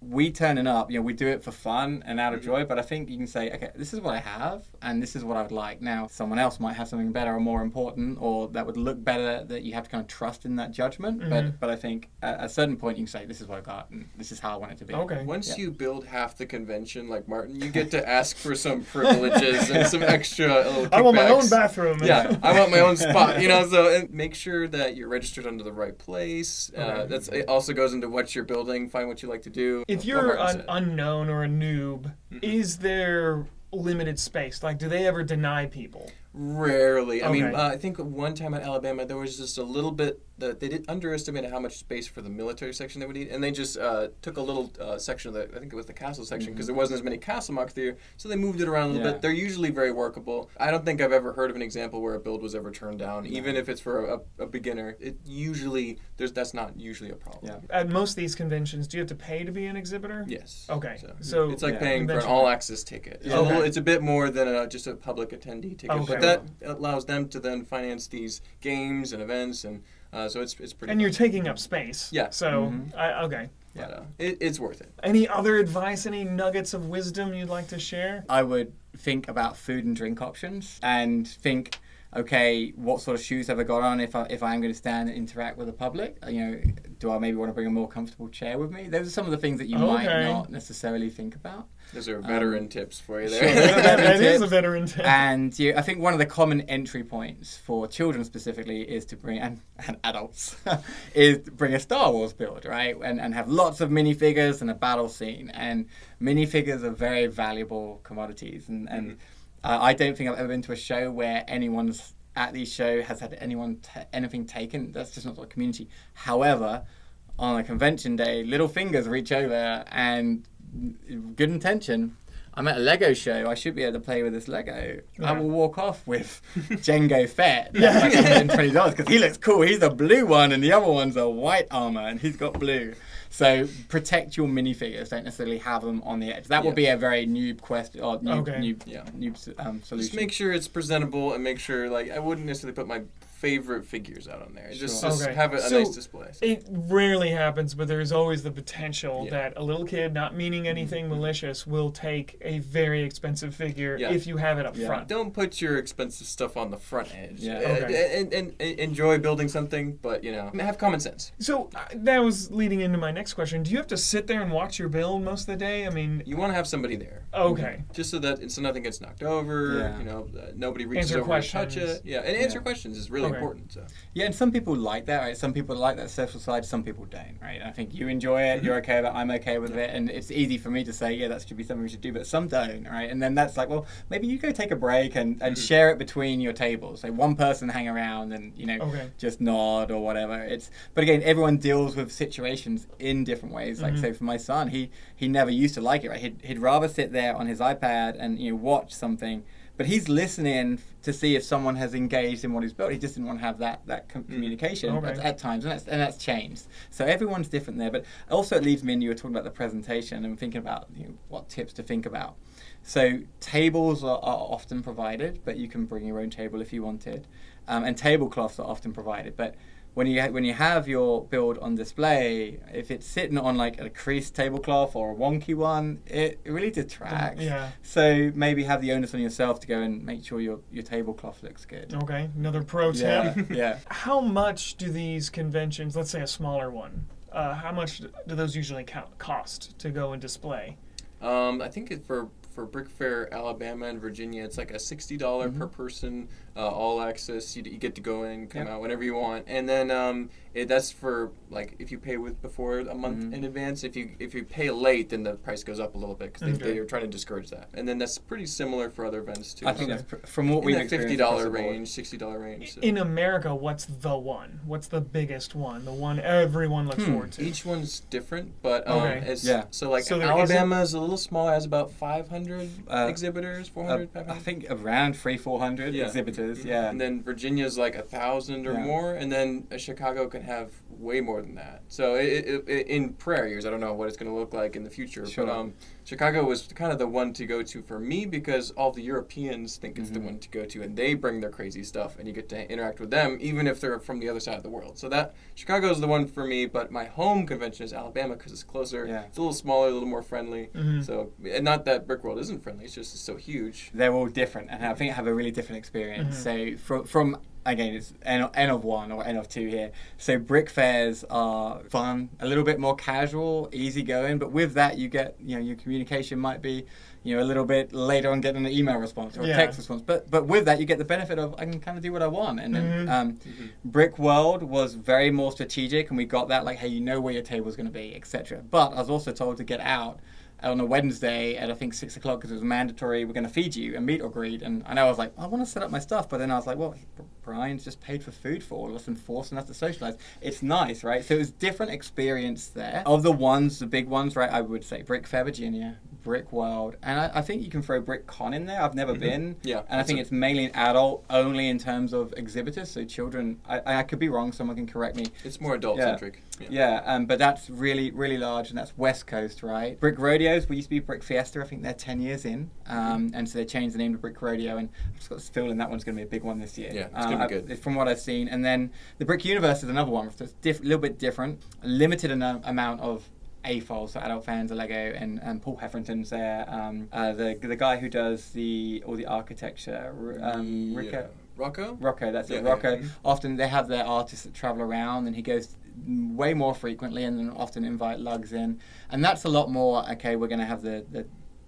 Speaker 2: we turning up, we do it for fun and out of joy, but I think you can say, okay, this is what I have, and this is what I would like. Now, someone else might have something better or more important, or that would look better, that you have to kind of trust in that judgment. But I think at a certain point you can say, this is what I got, and this is how I want it to be.
Speaker 1: Okay.
Speaker 3: Once you build half the convention, like Martin, you get to ask for some privileges and some extra little kickbacks.
Speaker 1: I want my own bathroom.
Speaker 3: Yeah, I want my own spot. So and make sure that you're registered under the right place. It also goes into what you're building. Find what you like to do.
Speaker 1: If
Speaker 3: What
Speaker 1: you're
Speaker 3: Martin
Speaker 1: an
Speaker 3: said.
Speaker 1: unknown or a noob, is there limited space? Like, do they ever deny people?
Speaker 3: Rarely. I mean,
Speaker 1: Okay.
Speaker 3: I think one time at Alabama there was just a little bit that they did underestimate how much space for the military section they would need, and they just took a little section of I think it was the castle section, because there wasn't as many castle mocks there, so they moved it around a little
Speaker 2: Yeah.
Speaker 3: bit. They're usually very workable. I don't think I've ever heard of an example where a build was ever turned down, even if it's for a beginner. That's not usually a problem.
Speaker 2: Yeah.
Speaker 1: At most of these conventions, do you have to pay to be an exhibitor?
Speaker 3: Yes.
Speaker 1: Okay. So
Speaker 3: it's like
Speaker 2: Yeah.
Speaker 3: paying for an
Speaker 1: Convention.
Speaker 3: all-access ticket. It's,
Speaker 1: Okay.
Speaker 3: it's a bit more than just a public attendee ticket,
Speaker 1: Okay.
Speaker 3: but that allows them to then finance these games and events, and so it's pretty.
Speaker 1: And you're
Speaker 3: fun.
Speaker 1: taking up space.
Speaker 3: Yeah.
Speaker 1: So, okay.
Speaker 3: But, it's worth it.
Speaker 1: Any other advice, any nuggets of wisdom you'd like to share?
Speaker 2: I would think about food and drink options, and think, okay, what sort of shoes have I got on if I am going to stand and interact with the public? Do I maybe want to bring a more comfortable chair with me? Those are some of the things that you might
Speaker 1: Okay.
Speaker 2: not necessarily think about.
Speaker 3: Those are veteran tips for you
Speaker 2: Sure.
Speaker 3: there.
Speaker 1: That is a
Speaker 2: tips.
Speaker 1: veteran tip.
Speaker 2: And I think one of the common entry points for children specifically is to bring, and adults, is to bring a Star Wars build, right? And have lots of minifigures and a battle scene. And minifigures are very valuable commodities. And I don't think I've ever been to a show where anyone's at these shows has had anything taken. That's just not the community. However, on a convention day, little fingers reach over, and good intention. I'm at a Lego show. I should be able to play with this Lego. I will walk off with Jango Fett. That's like $120 because he looks cool. He's a blue one, and the other one's a white armor, and he's got blue. So protect your minifigures. Don't necessarily have them on the edge. That would be a very noob question or noob solution.
Speaker 3: Just make sure it's presentable, and make sure, like, I wouldn't necessarily put my favorite figures out on there. Just
Speaker 1: Okay.
Speaker 3: have a
Speaker 1: So,
Speaker 3: nice display.
Speaker 1: It rarely happens, but there's always the potential
Speaker 3: Yeah.
Speaker 1: that a little kid, not meaning anything malicious, will take a very expensive figure
Speaker 3: Yeah.
Speaker 1: if you have it up front.
Speaker 3: Don't put your expensive stuff on the front edge.
Speaker 2: Yeah.
Speaker 1: Okay.
Speaker 3: And enjoy building something, but have common sense.
Speaker 1: So that was leading into my next question. Do you have to sit there and watch your build most of the day? I mean,
Speaker 3: You want to have somebody there.
Speaker 1: okay.
Speaker 3: Just so that nothing gets knocked over.
Speaker 2: Yeah.
Speaker 3: Nobody reaches
Speaker 1: Answer
Speaker 3: over to touch
Speaker 1: questions.
Speaker 3: it. Yeah, and answer questions is really
Speaker 1: Okay.
Speaker 3: important. So.
Speaker 2: Yeah, and some people like that, right? Some people like that social side, some people don't, right? I think you enjoy it, you're okay with it, I'm okay with it, and it's easy for me to say, yeah, that should be something we should do, but some don't, right? And then that's like, well, maybe you go take a break and share it between your tables. So one person hang around and,
Speaker 1: Okay.
Speaker 2: just nod or whatever. But again, everyone deals with situations in different ways. Like, so for my son, he never used to like it, right? He'd rather sit there on his iPad and, watch something, but he's listening to see if someone has engaged in what he's built. He just didn't want to have that communication at times, and that's changed. So everyone's different there. But also it leads me in, you were talking about the presentation and thinking about what tips to think about. So tables are often provided, but you can bring your own table if you wanted. and tablecloths are often provided. But when you have your build on display, if it's sitting on like a creased tablecloth or a wonky one, it really detracts.
Speaker 1: Yeah.
Speaker 2: So maybe have the onus on yourself to go and make sure your tablecloth looks good.
Speaker 1: Okay, another pro tip.
Speaker 2: Yeah.
Speaker 1: How much do these conventions, let's say a smaller one, how much do those usually cost to go and display?
Speaker 3: I think for Brick Fair, Alabama and Virginia, it's like a $60 per person, all access. You get to go in, come out whenever you want, and then that's for like if you pay before a month in advance. If you pay late, then the price goes up a little bit because they are trying to discourage that. And then that's pretty similar for other events too.
Speaker 2: I think that's from what we've experienced.
Speaker 3: $50 range, $60 range. So.
Speaker 1: In America, what's the one? What's the biggest one? The one everyone looks forward to?
Speaker 3: Each one's different, but so Alabama is a little smaller, has about 500 exhibitors, 400, 500.
Speaker 2: I think around 300-400 exhibitors. Yeah,
Speaker 3: and then Virginia's like 1,000 or more, and then Chicago can have way more than that. So in prior years, I don't know what it's going to look like in the future, but Chicago was kind of the one to go to for me because all the Europeans think it's the one to go to, and they bring their crazy stuff, and you get to interact with them even if they're from the other side of the world. So that Chicago is the one for me, but my home convention is Alabama because it's closer. Yeah. It's a little smaller, a little more friendly. So, and not that Brick World isn't friendly, it's just so huge.
Speaker 2: They're all different, and I think have a really different experience. So from again, it's N of 1 or N of 2 here. So brick fairs are fun, a little bit more casual, easygoing, but with that you get, your communication might be, a little bit later on getting an email response or a text response. But with that you get the benefit of I can kind of do what I want. And then Brick World was very more strategic, and we got that like, hey, you know where your table's going to be, etc. But I was also told to get out on a Wednesday at I think 6 o'clock because it was mandatory. We're going to feed you and meet or greet. And I know I was like, I want to set up my stuff, but then I was like, well, Brian's just paid for food for all of us and forcing us to socialize. It's nice, right? So it was different experience there. Of the ones, the big ones, right? I would say Brick Fair Virginia, Brick World, and I think you can throw Brick Con in there. I've never been, and I think it's mainly an adult only in terms of exhibitors. So children, I could be wrong. Someone can correct me.
Speaker 3: It's more adult centric.
Speaker 2: But that's really, really large, and that's West Coast, right? Brick Rodeos, we used to be Brick Fiesta. I think they're 10 years in, and so they changed the name to Brick Rodeo, and I've just got this feeling that one's going to be a big one this year.
Speaker 3: Yeah, it's going to be good.
Speaker 2: From what I've seen. And then the Brick Universe is another one. It's a little bit different, a limited amount of AFOLs for adult fans of Lego, and Paul Heffrington's there. The guy who does all the architecture, Rocco, that's it. Rocco. Often they have their artists that travel around, and he goes way more frequently, and then often invite lugs in. And that's a lot more. Okay, we're going to have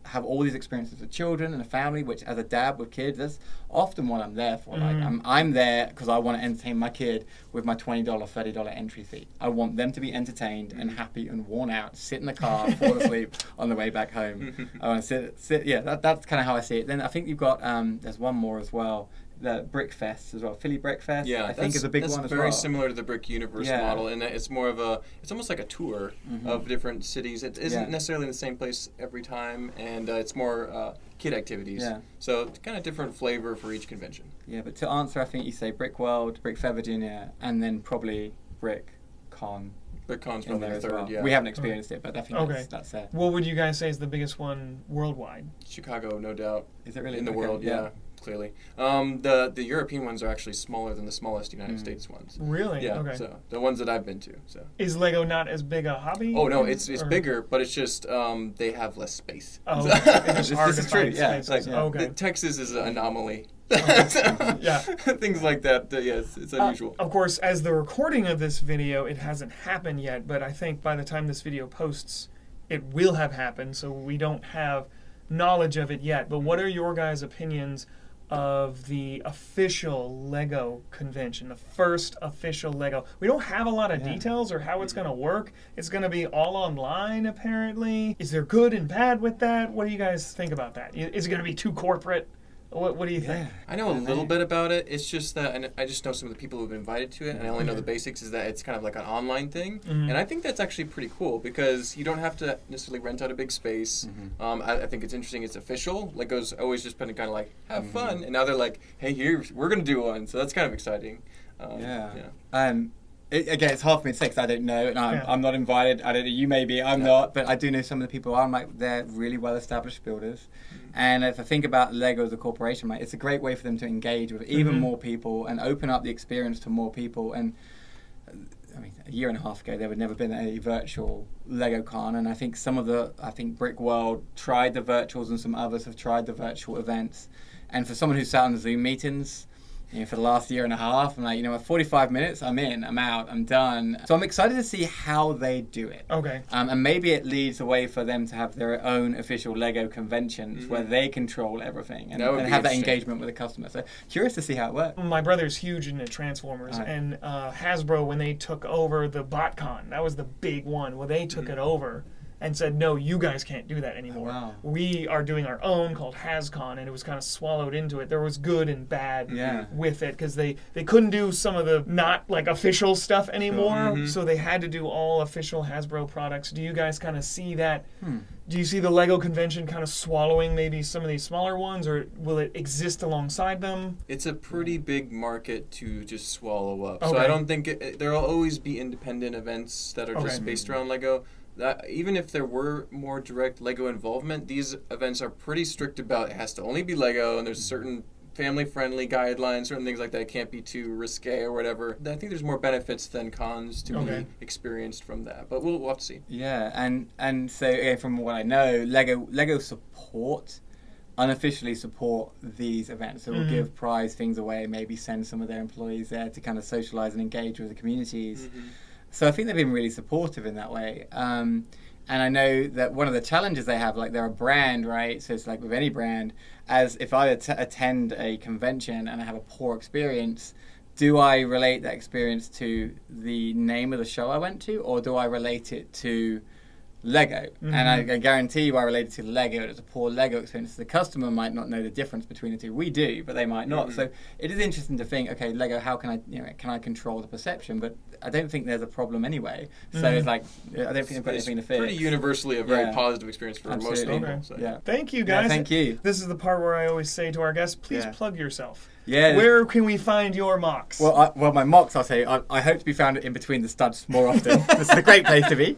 Speaker 2: have all these experiences with children and a family, which as a dad with kids, that's often what I'm there for. Like I'm there because I want to entertain my kid with my $20, $30 entry fee. I want them to be entertained and happy and worn out, sit in the car, fall asleep on the way back home. I want to sit. Yeah, that's kind of how I see it. Then I think you've got there's one more as well. The Brick Fest as well, Philly Brick Fest. I think is a big one as well. That's very
Speaker 3: similar to the Brick Universe model, and it's more of it's almost like a tour of different cities. It isn't necessarily in the same place every time, and it's more kid activities. Yeah. So it's kind of different flavor for each convention.
Speaker 2: Yeah, but to answer, I think you say Brick World, Brick Fair Virginia, and then probably Brick Con.
Speaker 3: Brick Con's probably the third.
Speaker 2: We haven't experienced it, but I think that's it.
Speaker 1: What would you guys say is the biggest one worldwide?
Speaker 3: Chicago, no doubt.
Speaker 2: Is it really
Speaker 3: in the world? Yeah. Clearly. The European ones are actually smaller than the smallest United States ones.
Speaker 1: Really?
Speaker 3: Yeah.
Speaker 1: Okay.
Speaker 3: So the ones that I've been to. So
Speaker 1: is Lego not as big a hobby?
Speaker 3: Oh no, it's bigger, but it's just they have less space.
Speaker 1: Oh, it's hard to find space.
Speaker 3: Okay. Texas is an anomaly. Things like that. It's unusual.
Speaker 1: Of course, as the recording of this video, it hasn't happened yet, but I think by the time this video posts, it will have happened. So we don't have knowledge of it yet. But what are your guys' opinions of the official Lego convention, the first official Lego? We don't have a lot of details or how it's going to work. It's going to be all online, apparently. Is there good and bad with that? What do you guys think about that? Is it going to be too corporate? What do you think?
Speaker 3: I know a little bit about it. It's just that, and I just know some of the people who've been invited to it, and I only know the basics, is that it's kind of like an online thing. And I think that's actually pretty cool because you don't have to necessarily rent out a big space. I think it's interesting. It's official. Lego's always just been kind of like, have fun. And now they're like, hey, here, we're going to do one. So that's kind of exciting.
Speaker 2: Again, it's hard for me to say because I don't know, and I'm not invited. I don't know, you may be, I'm not, but I do know some of the people. They're really well-established builders. And if I think about Lego as a corporation, right, it's a great way for them to engage with even more people and open up the experience to more people. And I mean, a year and a half ago, there had never been a virtual LegoCon, and I think Brick World tried the virtuals, and some others have tried the virtual events. And for someone who sat on the Zoom meetings, for the last year and a half, I'm like, 45 minutes, I'm in, I'm out, I'm done. So I'm excited to see how they do it.
Speaker 1: Okay.
Speaker 2: And maybe it leads a way for them to have their own official Lego conventions where they control everything and have that engagement with the customer. So curious to see how it works.
Speaker 1: My brother's huge into Transformers, and Hasbro, when they took over the BotCon, that was the big one. Well, they took it over and said, no, you guys can't do that anymore.
Speaker 2: Oh, wow.
Speaker 1: We are doing our own called HasCon, and it was kind of swallowed into it. There was good and bad with it, because they couldn't do some of the not like official stuff anymore, so they had to do all official Hasbro products. Do you guys kind of see that? Do you see the Lego convention kind of swallowing maybe some of these smaller ones, or will it exist alongside them?
Speaker 3: It's a pretty big market to just swallow up.
Speaker 1: Okay.
Speaker 3: So I don't think there will always be independent events that are just based around Lego. Even if there were more direct Lego involvement, these events are pretty strict about it has to only be Lego, and there's certain family-friendly guidelines, certain things like that. It can't be too risque or whatever. I think there's more benefits than cons to be experienced from that, but we'll have to see.
Speaker 2: Yeah, and so from what I know, Lego unofficially support these events. So we'll give prize things away, maybe send some of their employees there to kind of socialize and engage with the communities. So I think they've been really supportive in that way. And I know that one of the challenges they have, like they're a brand, right? So it's like with any brand, as if I attend a convention and I have a poor experience, do I relate that experience to the name of the show I went to, or do I relate it to Lego? And I guarantee you I related to Lego. It's a poor Lego experience. The customer might not know the difference between the two. We do, but they might not. So it is interesting to think, okay, Lego, how can I control the perception? But I don't think there's a problem anyway. So it's like, I don't think they've got anything to fix.
Speaker 3: Pretty universally a very positive experience for most people.
Speaker 1: Okay.
Speaker 3: So.
Speaker 2: Yeah.
Speaker 1: Thank you, guys.
Speaker 2: Yeah, thank you.
Speaker 1: This is the part where I always say to our guests, please plug yourself.
Speaker 2: Yeah.
Speaker 1: Where can we find your mocks?
Speaker 2: Well, my mocks, I'll say, I hope to be found in between the studs more often. This is a great place to be.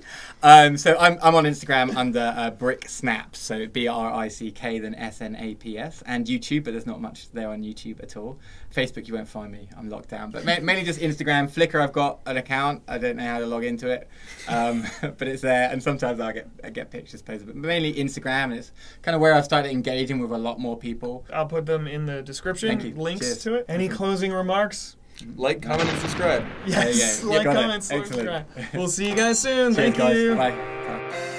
Speaker 2: So I'm on Instagram under Brick Snaps, so BRICK then SNAPS, and YouTube, but there's not much there on YouTube at all. Facebook, you won't find me. I'm locked down. But mainly just Instagram. Flickr, I've got an account. I don't know how to log into it, but it's there. And sometimes I get pictures posted. But mainly Instagram, and it's kind of where I've started engaging with a lot more people.
Speaker 1: I'll put them in the description.
Speaker 2: Thank you.
Speaker 1: Links to it. Any closing remarks?
Speaker 3: Like, comment, and subscribe.
Speaker 1: Yes, like, comment, subscribe. We'll see you guys soon.
Speaker 2: Cheers,
Speaker 1: Thank you.
Speaker 2: Guys. Bye.